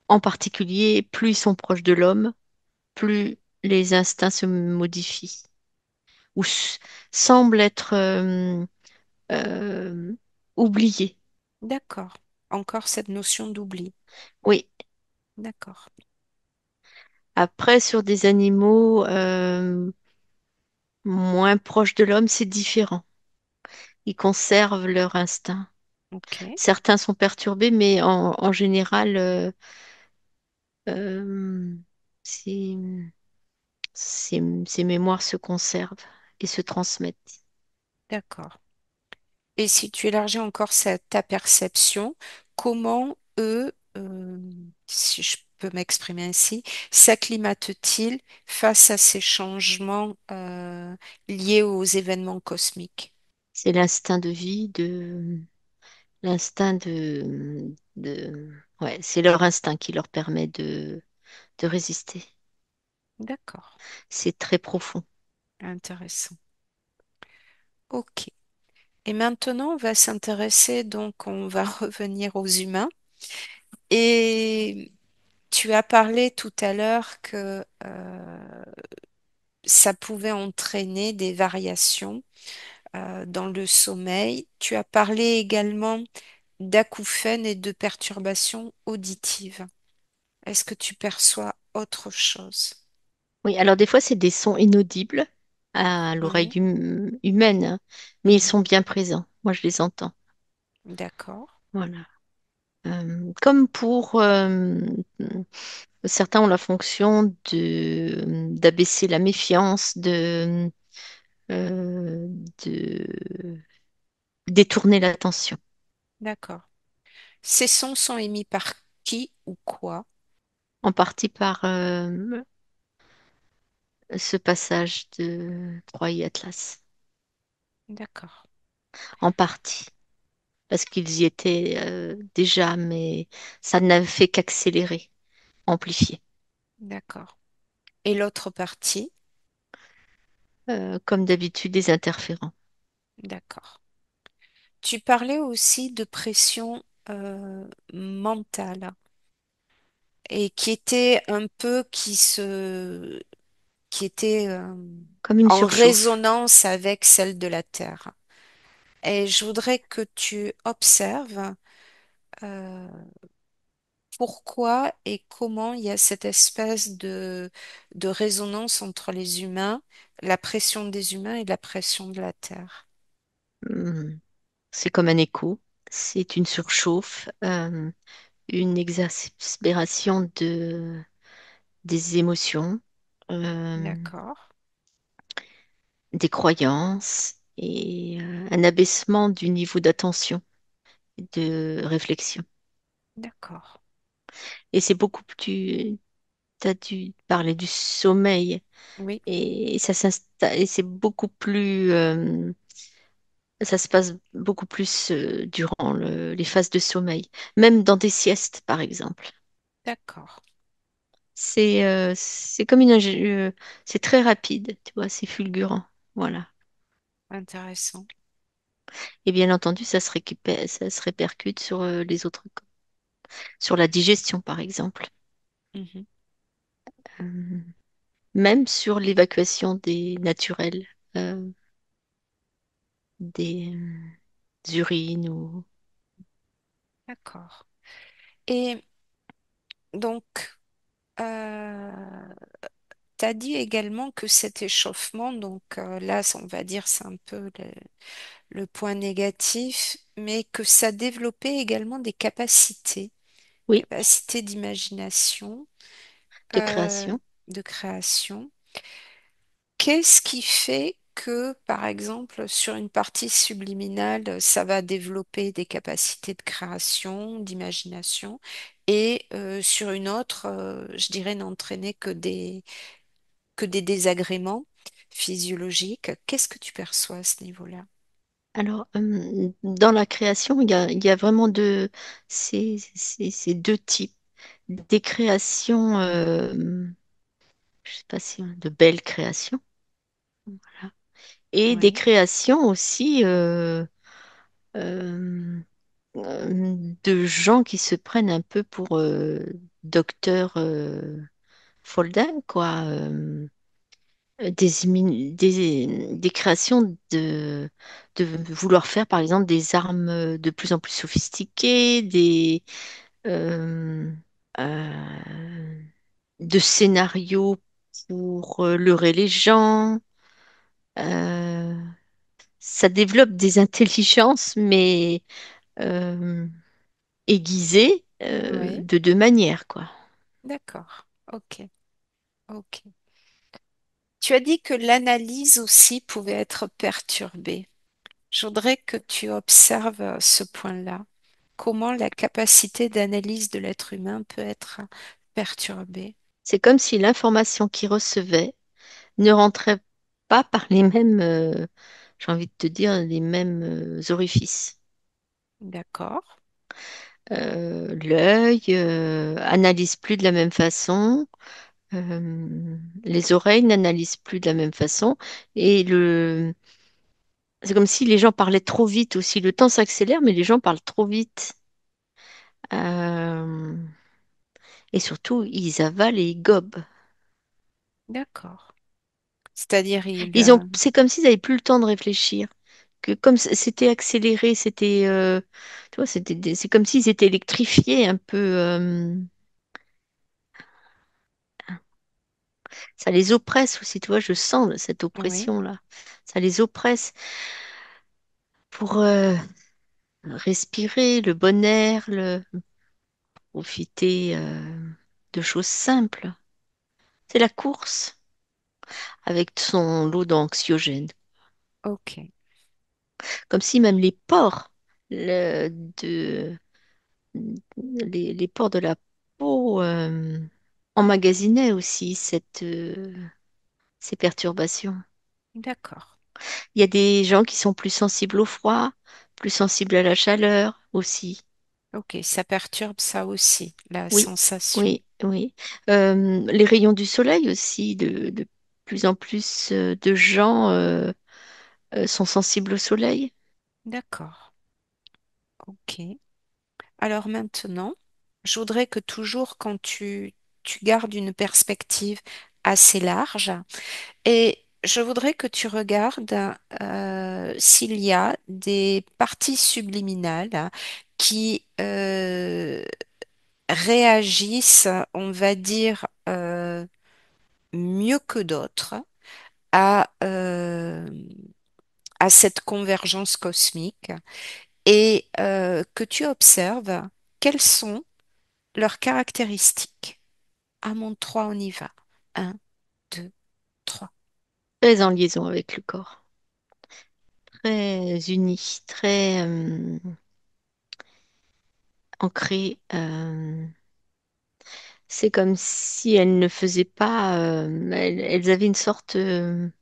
En particulier, plus ils sont proches de l'homme, plus les instincts se modifient ou semblent être euh, oubliés. D'accord. Encore cette notion d'oubli. Oui. D'accord. Après, sur des animaux moins proches de l'homme, c'est différent. Ils conservent leur instinct. Ok. Certains sont perturbés, mais en général, euh, ces, ces mémoires se conservent et se transmettent. D'accord. Et si tu élargis encore ta perception, comment eux, si je peux m'exprimer ainsi, s'acclimatent-ils face à ces changements liés aux événements cosmiques? C'est l'instinct de vie, l'instinct ouais, c'est leur instinct qui leur permet de résister. D'accord. C'est très profond. Intéressant. Ok. Et maintenant, on va s'intéresser, donc on va revenir aux humains. Et tu as parlé tout à l'heure que ça pouvait entraîner des variations dans le sommeil. Tu as parlé également d'acouphènes et de perturbations auditives. Est-ce que tu perçois autre chose? Oui, alors des fois, c'est des sons inaudibles à l'oreille Oui. humaine, hein, mais ils Mhm. sont bien présents. Moi, je les entends. D'accord. Voilà. Comme pour certains ont la fonction d'abaisser la méfiance, euh, de détourner l'attention, D'accord. Ces sons sont émis par qui ou quoi? en partie par ce passage de Troie et Atlas, D'accord. en partie, parce qu'ils y étaient déjà, mais ça n'avait fait qu'accélérer, amplifier. D'accord. Et l'autre partie? Comme d'habitude, des interférents. D'accord. Tu parlais aussi de pression mentale et qui était un peu qui était Comme une en surchauffe. résonance avec celle de la Terre. Et je voudrais que tu observes euh, pourquoi et comment il y a cette espèce de résonance entre les humains, la pression des humains et la pression de la Terre. Hmm. C'est comme un écho, c'est une surchauffe, une exaspération des émotions, euh, D'accord, des croyances et un abaissement du niveau d'attention et de réflexion. d'accord. Et c'est beaucoup plus, tu as dû parler du sommeil Oui, et ça s'installe, et c'est beaucoup plus, ça se passe beaucoup plus durant les phases de sommeil, même dans des siestes, par exemple. d'accord. C'est comme c'est très rapide, tu vois, c'est fulgurant. Voilà. Intéressant. Et bien entendu, ça se répercute sur les autres corps, sur la digestion, par exemple. Mhm. Euh, Même sur l'évacuation des naturels, euh, des urines ou... D'accord. Et donc, euh, tu as dit également que cet échauffement, donc là, on va dire, c'est un peu le point négatif, mais que ça développait également des capacités, Oui, capacités d'imagination, de euh, création. de création. Qu'est-ce qui fait que, par exemple, sur une partie subliminale, ça va développer des capacités de création, d'imagination, et sur une autre, je dirais, n'entraîner que des désagréments physiologiques? Qu'est-ce que tu perçois à ce niveau-là? Alors, dans la création, il y a vraiment ces deux types. Des créations, je sais pas si de belles créations, voilà. Et des Oui, créations aussi euh, de gens qui se prennent un peu pour docteur Folding, quoi. Des créations de vouloir faire, par exemple, des armes de plus en plus sophistiquées, euh, euh, de scénarios pour leurrer les gens. Euh, Ça développe des intelligences, mais euh, aiguisées oui, de deux manières, quoi. d'accord. Ok, ok. Tu as dit que l'analyse aussi pouvait être perturbée. Je voudrais que tu observes ce point-là. Comment la capacité d'analyse de l'être humain peut être perturbée. C'est comme si l'information qu'il recevait ne rentrait pas par les mêmes, j'ai envie de te dire, les mêmes orifices. D'accord, L'œil analyse plus de la même façon, les oreilles n'analysent plus de la même façon, et c'est comme si les gens parlaient trop vite aussi. Le temps s'accélère, mais les gens parlent trop vite. Euh, et surtout, ils avalent et ils gobent. d'accord. C'est-à-dire, il... C'est comme s'ils n'avaient plus le temps de réfléchir. Que comme c'était accéléré, tu vois, c'est comme s'ils étaient électrifiés un peu. Ça les oppresse aussi, tu vois, je sens cette Oui, oppression-là. Ça les oppresse pour respirer le bon air, profiter de choses simples. C'est la course avec son lot d'anxiogènes. ok, Comme si même les pores de, les pores de la peau emmagasinaient aussi ces perturbations. d'accord. Il y a des gens qui sont plus sensibles au froid, plus sensibles à la chaleur aussi. Ok, ça perturbe ça aussi, la Oui, sensation. oui, oui. Les rayons du soleil aussi, de plus en plus de gens sont sensibles au soleil. D'accord, ok. Alors maintenant, je voudrais que toujours quand tu gardes une perspective assez large, et je voudrais que tu regardes s'il y a des parties subliminales qui réagissent, on va dire, mieux que d'autres à, à cette convergence cosmique et que tu observes quelles sont leurs caractéristiques. À mon 3, on y va. Un, 2, 3. Très en liaison avec le corps, très unis, très ancrés. C'est comme si elles ne faisaient pas, elles avaient une sorte, je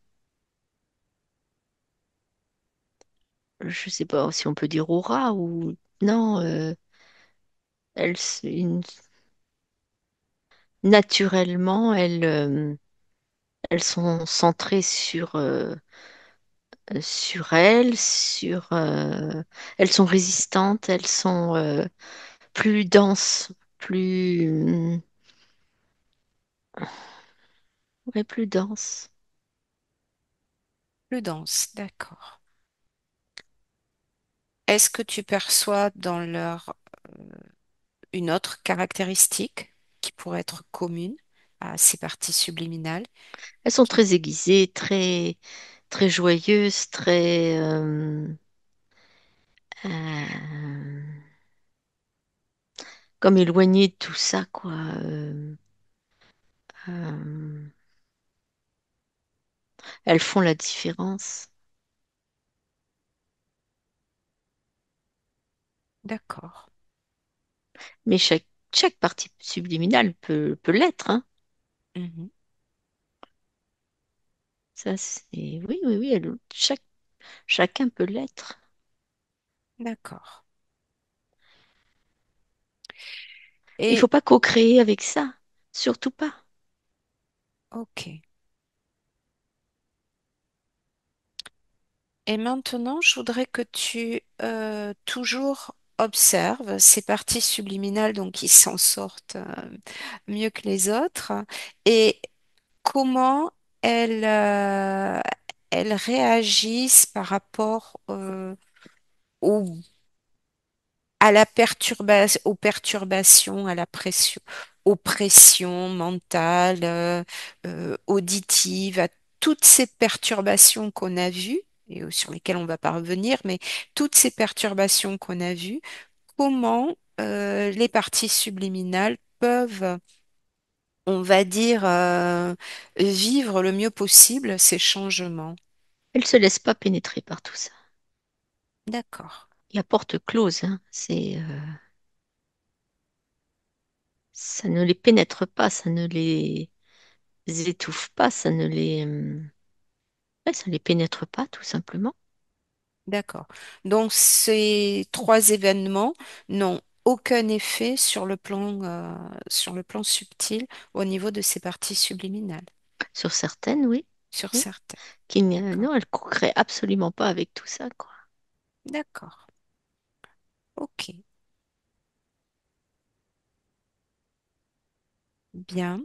sais pas si on peut dire aura ou non, elles, naturellement, elles sont centrées sur elles, elles sont résistantes, elles sont plus denses, plus, ouais, plus denses. Plus dense, d'accord. Est-ce que tu perçois dans leur une autre caractéristique qui pourrait être commune à ces parties subliminales Elles sont qui, très aiguisées, très joyeuses, très comme éloignées de tout ça, quoi. Euh, elles font la différence. d'accord. Mais chaque partie subliminale peut l'être, hein. Mhm. Ça, c'est... Oui, oui, oui, chacun peut l'être. D'accord. Il faut Et pas co-créer avec ça. Surtout pas. ok. Et maintenant, je voudrais que tu toujours observes ces parties subliminales, donc qui s'en sortent mieux que les autres, et comment elles, elles réagissent par rapport au à la perturbation, aux perturbations, à la pression, aux pressions mentales, auditives, à toutes ces perturbations qu'on a vues et sur lesquelles on va pas revenir, mais toutes ces perturbations qu'on a vues, comment les parties subliminales peuvent, on va dire, vivre le mieux possible ces changements. Elles se laissent pas pénétrer par tout ça. D'accord, Il y a porte close, hein. Ça ne les pénètre pas, ça ne les étouffe pas, ouais, ça les pénètre pas, tout simplement. d'accord. Donc ces trois événements n'ont aucun effet sur le plan subtil au niveau de ces parties subliminales, Sur certaines, oui. sur Oui. certaines. D'accord, Non, elles ne coqueraient absolument pas avec tout ça, quoi. d'accord. Ok, bien.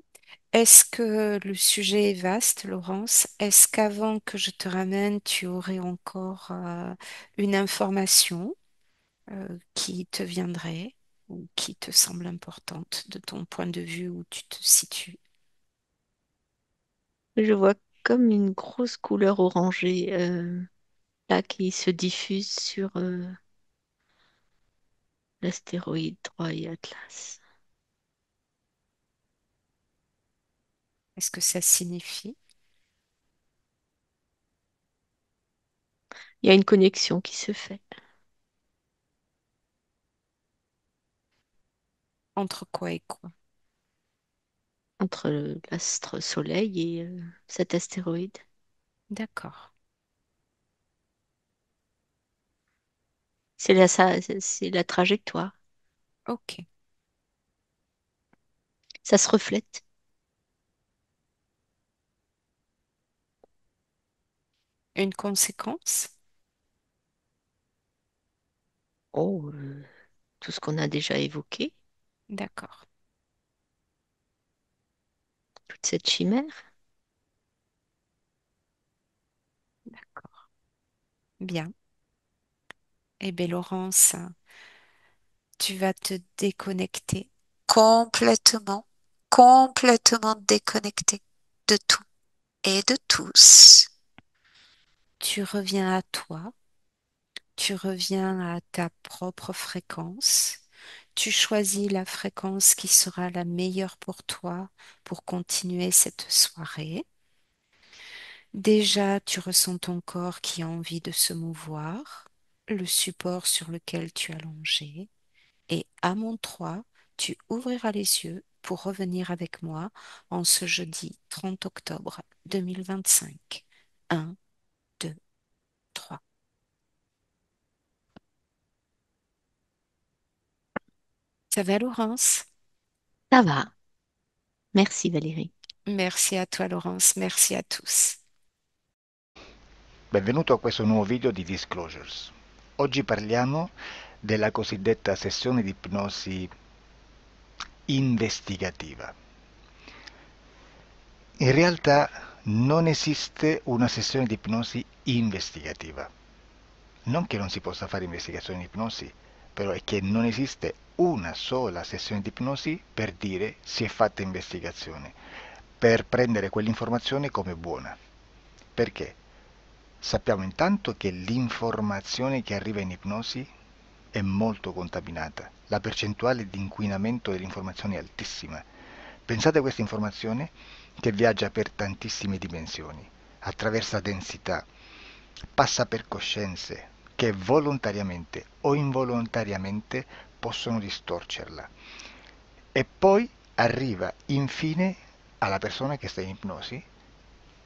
Est-ce que le sujet est vaste, Laurence? Est-ce qu'avant que je te ramène, tu aurais encore une information qui te viendrait ou qui te semble importante de ton point de vue où tu te situes? Je vois comme une grosse couleur orangée là qui se diffuse sur l'astéroïde 3 et Atlas. Est-ce que ça signifie Il y a une connexion qui se fait entre quoi et quoi? entre l'astre Soleil et cet astéroïde. D'accord. C'est la trajectoire. Ok. Ça se reflète. Une conséquence? Oh, tout ce qu'on a déjà évoqué, D'accord. toute cette chimère. D'accord. Bien. Eh bien, Laurence, tu vas te déconnecter complètement, complètement déconnecter de tout et de tous. Tu reviens à toi, tu reviens à ta propre fréquence. Tu choisis la fréquence qui sera la meilleure pour toi pour continuer cette soirée. Déjà, tu ressens ton corps qui a envie de se mouvoir, le support sur lequel tu as allongé, et à mon 3, tu ouvriras les yeux pour revenir avec moi en ce jeudi 30 octobre 2025. 1, 2, 3. Ça va, Laurence? Ça va. Merci Valérie. Merci à toi, Laurence. Merci à tous. Benvenuto a questo nuovo video di Disclosures. Oggi parliamo della cosiddetta sessione di ipnosi investigativa. In realtà non esiste una sessione di ipnosi investigativa. Non che non si possa fare investigazione di ipnosi, però è che non esiste una sola sessione di ipnosi per dire si è fatta investigazione, per prendere quell'informazione come buona. Perché? Sappiamo intanto che l'informazione che arriva in ipnosi è molto contaminata. La percentuale di inquinamento dell'informazione è altissima. Pensate a questa informazione che viaggia per tantissime dimensioni, attraversa densità, passa per coscienze che volontariamente o involontariamente possono distorcerla. E poi arriva infine alla persona che sta in ipnosi,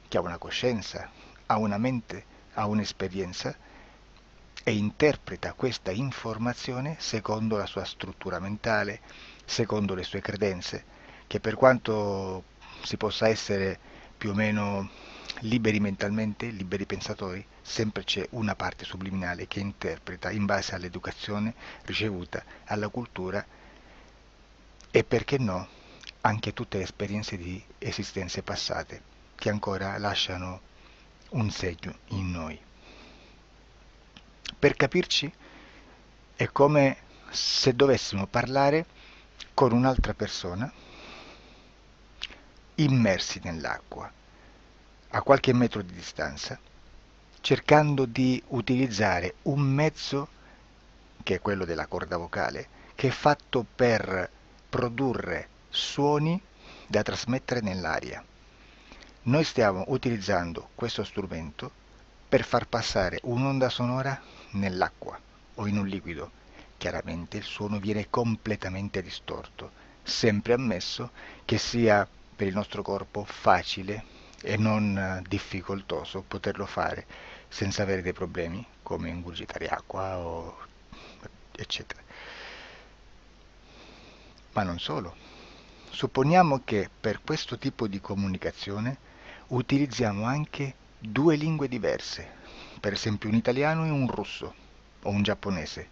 che ha una coscienza, ha una mente, ha un'esperienza e interpreta questa informazione secondo la sua struttura mentale, secondo le sue credenze, che per quanto si possa essere più o meno liberi mentalmente, liberi pensatori, sempre c'è una parte subliminale che interpreta in base all'educazione ricevuta, alla cultura e perché no, anche tutte le esperienze di esistenze passate che ancora lasciano un segno in noi. Per capirci, è come se dovessimo parlare con un'altra persona immersi nell'acqua, a qualche metro di distanza, cercando di utilizzare un mezzo, che è quello della corda vocale, che è fatto per produrre suoni da trasmettere nell'aria. Noi stiamo utilizzando questo strumento per far passare un'onda sonora nell'acqua o in un liquido. Chiaramente il suono viene completamente distorto, sempre ammesso che sia per il nostro corpo facile e non difficoltoso poterlo fare senza avere dei problemi come ingurgitare acqua o eccetera. Ma non solo. Supponiamo che per questo tipo di comunicazione utilizziamo anche due lingue diverse, per esempio un italiano e un russo o un giapponese.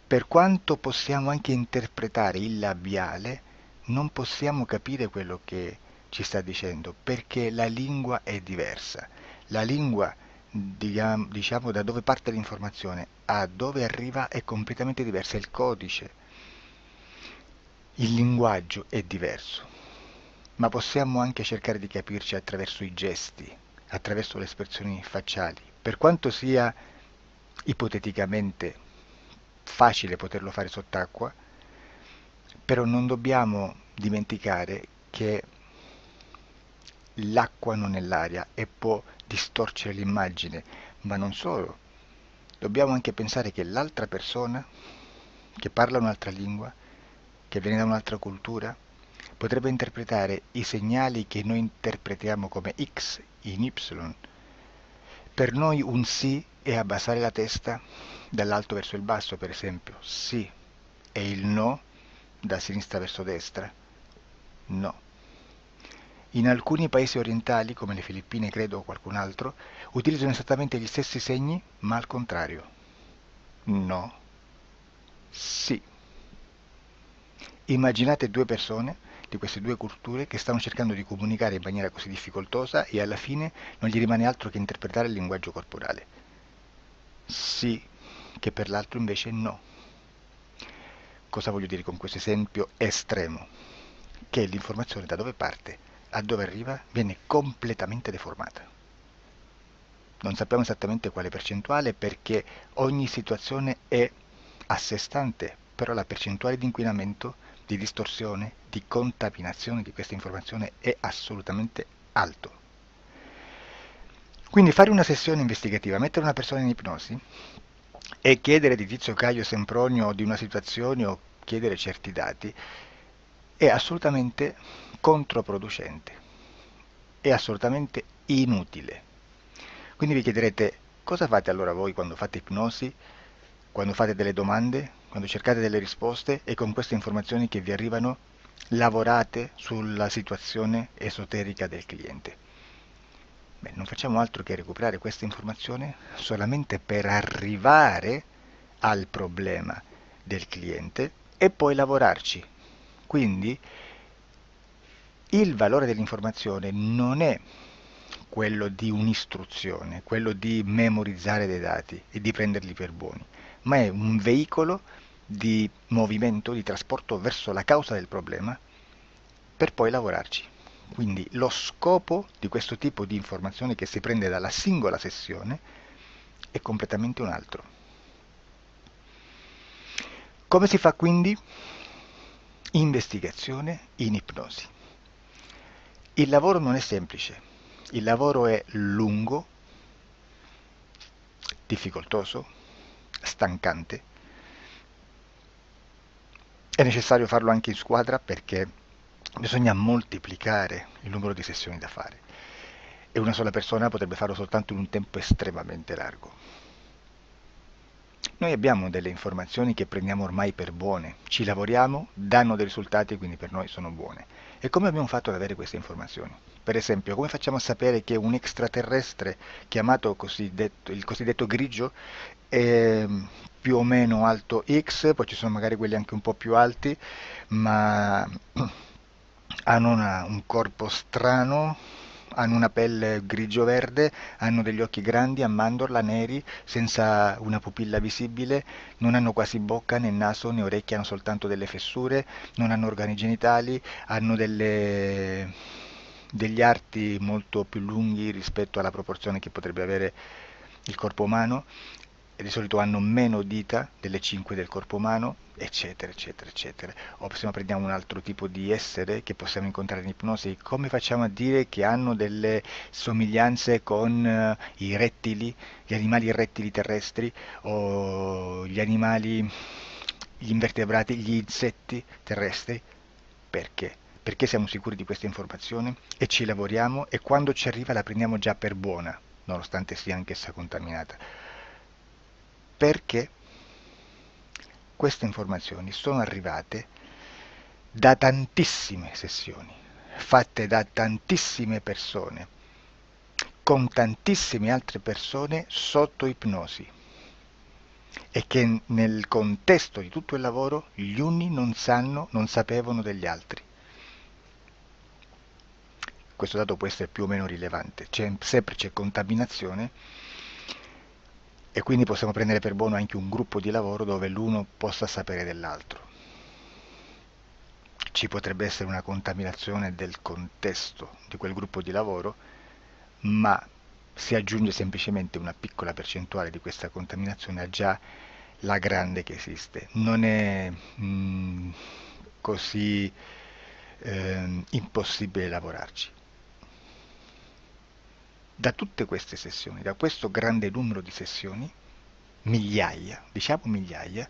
Per quanto possiamo anche interpretare il labiale, non possiamo capire quello che ci sta dicendo, perché la lingua è diversa. La lingua, diciamo, da dove parte l'informazione a dove arriva è completamente diversa, il codice, il linguaggio è diverso, ma possiamo anche cercare di capirci attraverso i gesti, attraverso le espressioni facciali. Per quanto sia ipoteticamente facile poterlo fare sott'acqua, però non dobbiamo dimenticare che l'acqua non è l'aria e può distorcere l'immagine, ma non solo. Dobbiamo anche pensare che l'altra persona, che parla un'altra lingua, che viene da un'altra cultura, potrebbe interpretare i segnali che noi interpretiamo come X in Y. Per noi un sì è abbassare la testa dall'alto verso il basso, per esempio, sì, e il no da sinistra verso destra, no. In alcuni paesi orientali, come le Filippine credo o qualcun altro, utilizzano esattamente gli stessi segni, ma al contrario. No, sì. Immaginate due persone di queste due culture che stanno cercando di comunicare in maniera così difficoltosa e alla fine non gli rimane altro che interpretare il linguaggio corporale. Sì, che per l'altro invece no. Cosa voglio dire con questo esempio estremo? Che l'informazione da dove parte a dove arriva viene completamente deformata. non sappiamo esattamente quale percentuale perché ogni situazione è a sé stante, però la percentuale di inquinamento, di distorsione, di contaminazione di questa informazione è assolutamente alto. Quindi fare una sessione investigativa, mettere una persona in ipnosi e chiedere di Tizio Caio Sempronio di una situazione o chiedere certi dati è assolutamente controproducente, è assolutamente inutile. Quindi vi chiederete cosa fate allora voi quando fate ipnosi, quando fate delle domande, quando cercate delle risposte e con queste informazioni che vi arrivano lavorate sulla situazione esoterica del cliente. Beh, non facciamo altro che recuperare questa informazione solamente per arrivare al problema del cliente e poi lavorarci. Quindi il valore dell'informazione non è quello di un'istruzione, quello di memorizzare dei dati e di prenderli per buoni, ma è un veicolo di movimento, di trasporto verso la causa del problema per poi lavorarci. Quindi lo scopo di questo tipo di informazione che si prende dalla singola sessione è completamente un altro. Come si fa quindi? Investigazione in ipnosi. Il lavoro non è semplice, il lavoro è lungo, difficoltoso, stancante. È necessario farlo anche in squadra perché bisogna moltiplicare il numero di sessioni da fare e una sola persona potrebbe farlo soltanto in un tempo estremamente largo. Noi abbiamo delle informazioni che prendiamo ormai per buone, ci lavoriamo, danno dei risultati e quindi per noi sono buone. E come abbiamo fatto ad avere queste informazioni? Per esempio, come facciamo a sapere che un extraterrestre chiamato il cosiddetto grigio è più o meno alto X, poi ci sono magari quelli anche un po' più alti, ma hanno un corpo strano, hanno una pelle grigio-verde, hanno degli occhi grandi a mandorla, neri, senza una pupilla visibile, non hanno quasi bocca né naso né orecchie, hanno soltanto delle fessure, non hanno organi genitali, hanno degli arti molto più lunghi rispetto alla proporzione che potrebbe avere il corpo umano e di solito hanno meno dita delle 5 del corpo umano, eccetera, eccetera, eccetera. O se no prendiamo un altro tipo di essere che possiamo incontrare in ipnosi, come facciamo a dire che hanno delle somiglianze con i rettili, gli animali rettili terrestri o gli invertebrati, gli insetti terrestri? Perché? Perché siamo sicuri di questa informazione e ci lavoriamo e quando ci arriva la prendiamo già per buona, nonostante sia anch'essa contaminata. Perché queste informazioni sono arrivate da tantissime sessioni, fatte da tantissime persone, con tantissime altre persone sotto ipnosi e che nel contesto di tutto il lavoro gli uni non sapevano degli altri. Questo dato può essere più o meno rilevante, sempre c'è contaminazione e quindi possiamo prendere per buono anche un gruppo di lavoro dove l'uno possa sapere dell'altro. Ci potrebbe essere una contaminazione del contesto di quel gruppo di lavoro, ma si aggiunge semplicemente una piccola percentuale di questa contaminazione a già la grande che esiste. Non è così impossibile lavorarci. Da tutte queste sessioni, da questo grande numero di sessioni, migliaia, diciamo migliaia,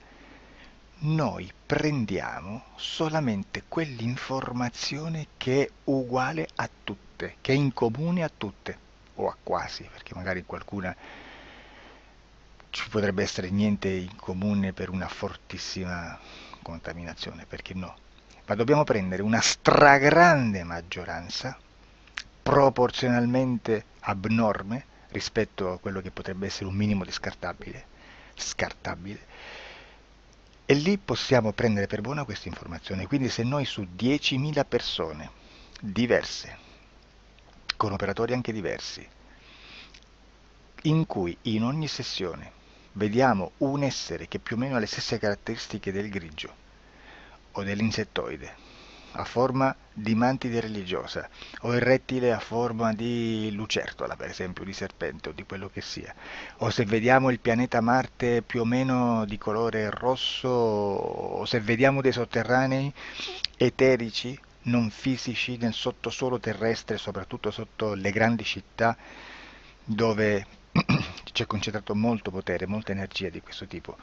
noi prendiamo solamente quell'informazione che è uguale a tutte, che è in comune a tutte, o a quasi, perché magari qualcuna ci potrebbe essere niente in comune per una fortissima contaminazione, perché no? Ma dobbiamo prendere una stragrande maggioranza, proporzionalmente abnorme rispetto a quello che potrebbe essere un minimo di scartabile, e lì possiamo prendere per buona questa informazione. Quindi se noi su 10.000 persone diverse, con operatori anche diversi, in cui in ogni sessione vediamo un essere che più o meno ha le stesse caratteristiche del grigio o dell'insettoide a forma di mantide religiosa, o il rettile a forma di lucertola, per esempio, di serpente o di quello che sia, o se vediamo il pianeta Marte più o meno di colore rosso, o se vediamo dei sotterranei eterici, non fisici, nel sottosuolo terrestre, soprattutto sotto le grandi città, dove c'è concentrato molto potere, molta energia di questo tipo,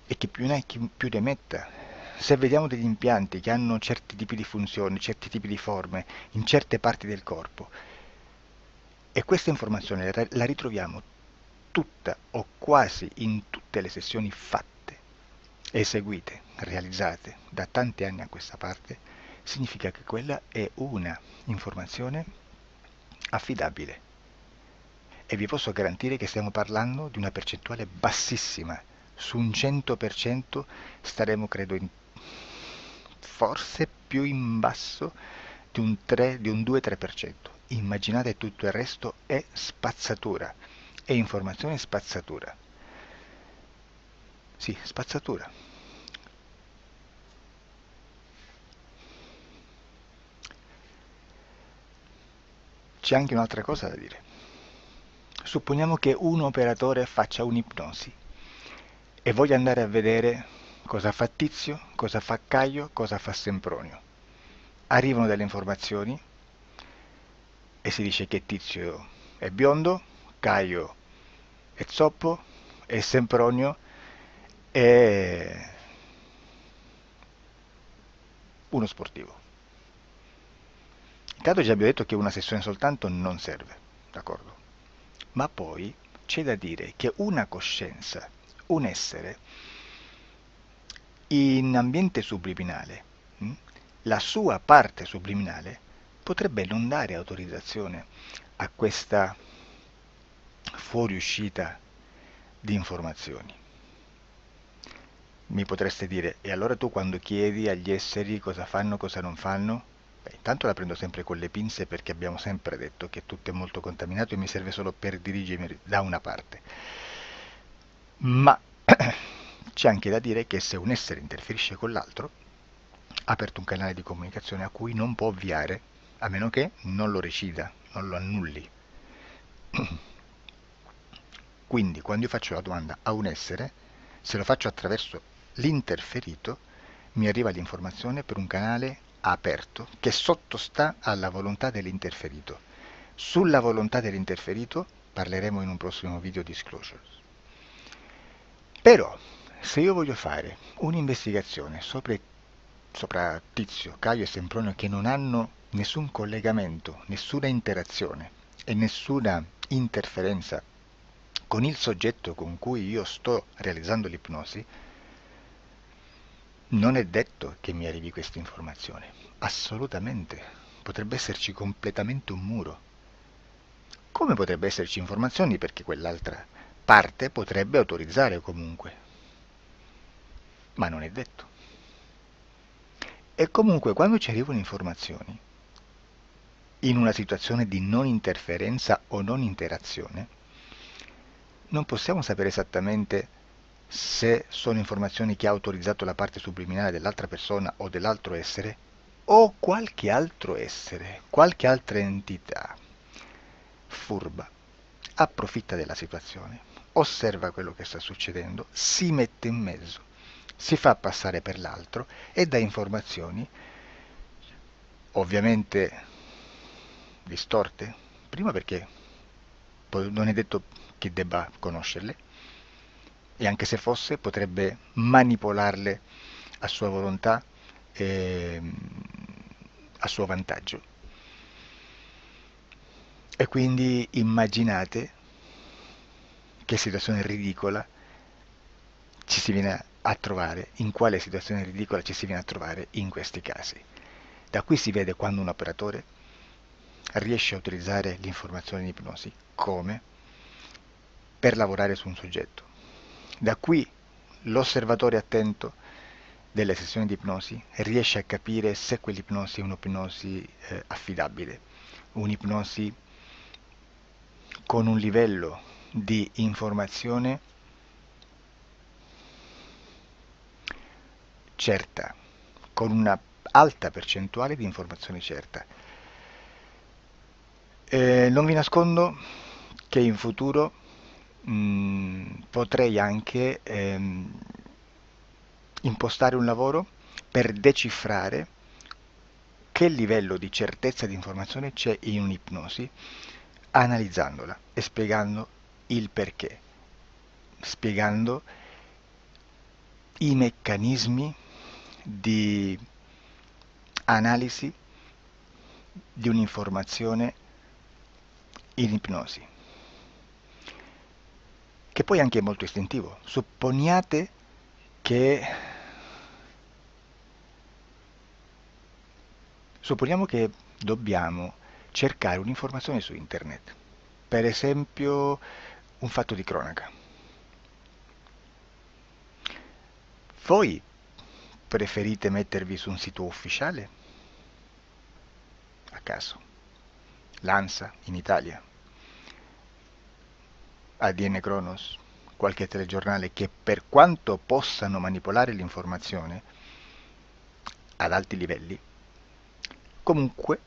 e che più ne hai più ne metta. Se vediamo degli impianti che hanno certi tipi di funzioni, certi tipi di forme in certe parti del corpo, e questa informazione la ritroviamo tutta o quasi in tutte le sessioni fatte, eseguite, realizzate da tanti anni a questa parte, significa che quella è una informazione affidabile. E vi posso garantire che stiamo parlando di una percentuale bassissima. Su un 100% staremo, credo, forse più in basso di un 3, di un 2-3%. Immaginate, tutto il resto è spazzatura, è informazione spazzatura. Sì, spazzatura. C'è anche un'altra cosa da dire. Supponiamo che un operatore faccia un'ipnosi e voglia andare a vedere cosa fa Tizio, cosa fa Caio, cosa fa Sempronio. Arrivano delle informazioni e si dice che Tizio è biondo, Caio è zoppo e Sempronio è uno sportivo. Intanto già abbiamo detto che una sessione soltanto non serve, d'accordo? Ma poi c'è da dire che una coscienza, un essere, in ambiente subliminale, la sua parte subliminale potrebbe non dare autorizzazione a questa fuoriuscita di informazioni. Mi potreste dire, e allora tu quando chiedi agli esseri cosa fanno, cosa non fanno? Beh, intanto la prendo sempre con le pinze perché abbiamo sempre detto che tutto è molto contaminato e mi serve solo per dirigermi da una parte. Ma c'è anche da dire che se un essere interferisce con l'altro, ha aperto un canale di comunicazione a cui non può ovviare, a meno che non lo recida, non lo annulli. Quindi quando io faccio la domanda a un essere, se lo faccio attraverso l'interferito, mi arriva l'informazione per un canale aperto che sottostà alla volontà dell'interferito. Sulla volontà dell'interferito parleremo in un prossimo video disclosures. Però, se io voglio fare un'investigazione sopra Tizio, Caio e Sempronio che non hanno nessun collegamento, nessuna interazione e nessuna interferenza con il soggetto con cui io sto realizzando l'ipnosi, non è detto che mi arrivi questa informazione. Assolutamente. Potrebbe esserci completamente un muro. Come potrebbe esserci informazioni perché quell'altra parte potrebbe autorizzare comunque. Ma non è detto. E comunque quando ci arrivano informazioni, in una situazione di non interferenza o non interazione, non possiamo sapere esattamente se sono informazioni che ha autorizzato la parte subliminale dell'altra persona o dell'altro essere, o qualche altro essere, qualche altra entità furba, approfitta della situazione, osserva quello che sta succedendo, si mette in mezzo, si fa passare per l'altro e dà informazioni, ovviamente distorte, prima perché non è detto che debba conoscerle, e anche se fosse potrebbe manipolarle a sua volontà e a suo vantaggio. E quindi immaginate che situazione ridicola ci si viene a trovare, in quale situazione ridicola ci si viene a trovare in questi casi. Da qui si vede quando un operatore riesce a utilizzare l'informazione di ipnosi come per lavorare su un soggetto. Da qui l'osservatore attento delle sessioni di ipnosi riesce a capire se quell'ipnosi è un'ipnosi affidabile, un'ipnosi con un livello di informazione certa, con una alta percentuale di informazione certa. Non vi nascondo che in futuro potrei anche impostare un lavoro per decifrare che livello di certezza di informazione c'è in un'ipnosi, analizzandola e spiegando il perché, spiegando i meccanismi di analisi di un'informazione in ipnosi, che poi anche è molto istintivo. Che Supponiamo che dobbiamo cercare un'informazione su internet, per esempio un fatto di cronaca. Voi preferite mettervi su un sito ufficiale? A caso. L'ANSA in Italia, ADN Kronos, qualche telegiornale che per quanto possano manipolare l'informazione ad alti livelli, comunque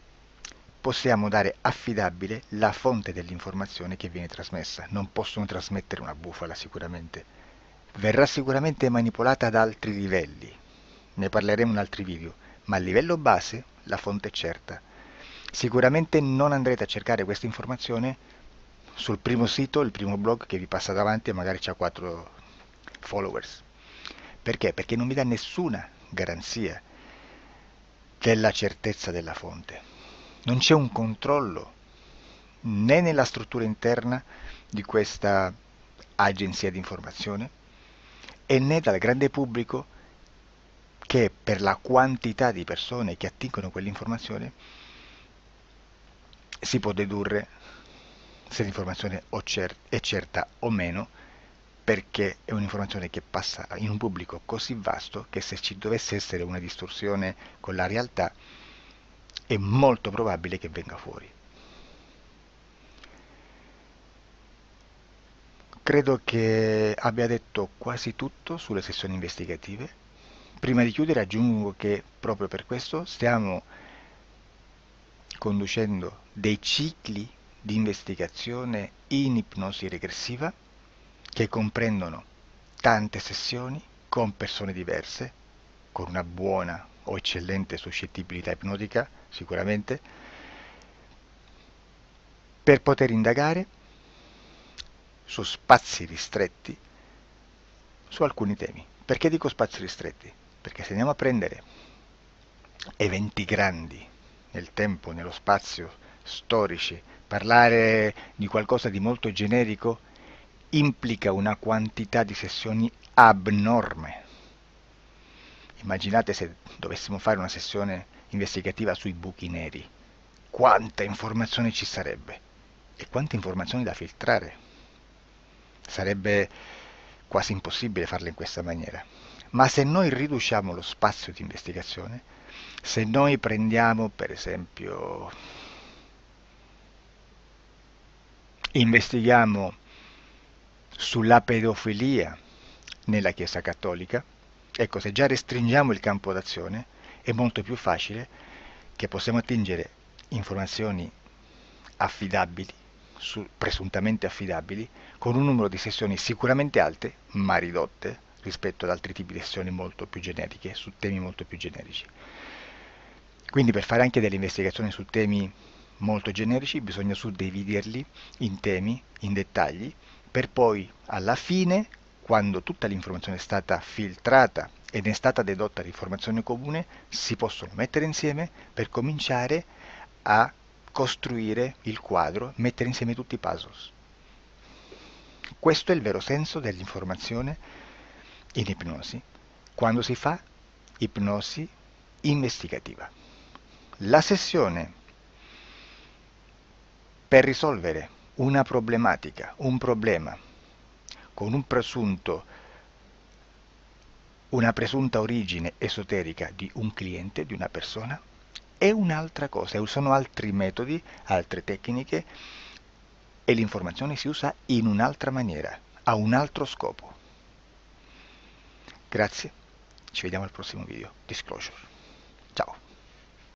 possiamo dare affidabile la fonte dell'informazione che viene trasmessa. Non possono trasmettere una bufala sicuramente. Verrà sicuramente manipolata ad altri livelli. Ne parleremo in altri video, ma a livello base la fonte è certa. Sicuramente non andrete a cercare questa informazione sul primo sito, il primo blog che vi passa davanti e magari c'ha 4 followers. Perché? Perché non vi dà nessuna garanzia della certezza della fonte. Non c'è un controllo né nella struttura interna di questa agenzia di informazione e né dal grande pubblico, che per la quantità di persone che attingono quell'informazione si può dedurre se l'informazione è certa o meno, perché è un'informazione che passa in un pubblico così vasto che se ci dovesse essere una distorsione con la realtà è molto probabile che venga fuori. Credo che abbia detto quasi tutto sulle sessioni investigative. Prima di chiudere aggiungo che proprio per questo stiamo conducendo dei cicli di investigazione in ipnosi regressiva che comprendono tante sessioni con persone diverse, con una buona o eccellente suscettibilità ipnotica sicuramente, per poter indagare su spazi ristretti su alcuni temi. Perché dico spazi ristretti? Perché se andiamo a prendere eventi grandi nel tempo, nello spazio, storici, parlare di qualcosa di molto generico implica una quantità di sessioni abnorme. Immaginate se dovessimo fare una sessione investigativa sui buchi neri. Quanta informazione ci sarebbe e quante informazioni da filtrare. Sarebbe quasi impossibile farla in questa maniera. Ma se noi riduciamo lo spazio di investigazione, se noi prendiamo per esempio, investighiamo sulla pedofilia nella Chiesa Cattolica, ecco, se già restringiamo il campo d'azione, è molto più facile che possiamo attingere informazioni affidabili, presuntamente affidabili, con un numero di sessioni sicuramente alte, ma ridotte rispetto ad altri tipi di sessioni molto più generiche, su temi molto più generici. Quindi per fare anche delle investigazioni su temi molto generici bisogna suddividerli in temi, in dettagli, per poi alla fine, quando tutta l'informazione è stata filtrata ed è stata dedotta l'informazione comune, si possono mettere insieme per cominciare a costruire il quadro, mettere insieme tutti i puzzles. Questo è il vero senso dell'informazione in ipnosi, quando si fa ipnosi investigativa. La sessione per risolvere una problematica, un problema, con una presunta origine esoterica di un cliente, di una persona, è un'altra cosa, sono altri metodi, altre tecniche e l'informazione si usa in un'altra maniera, ha un altro scopo. Grazie, ci vediamo al prossimo video. Disclosure.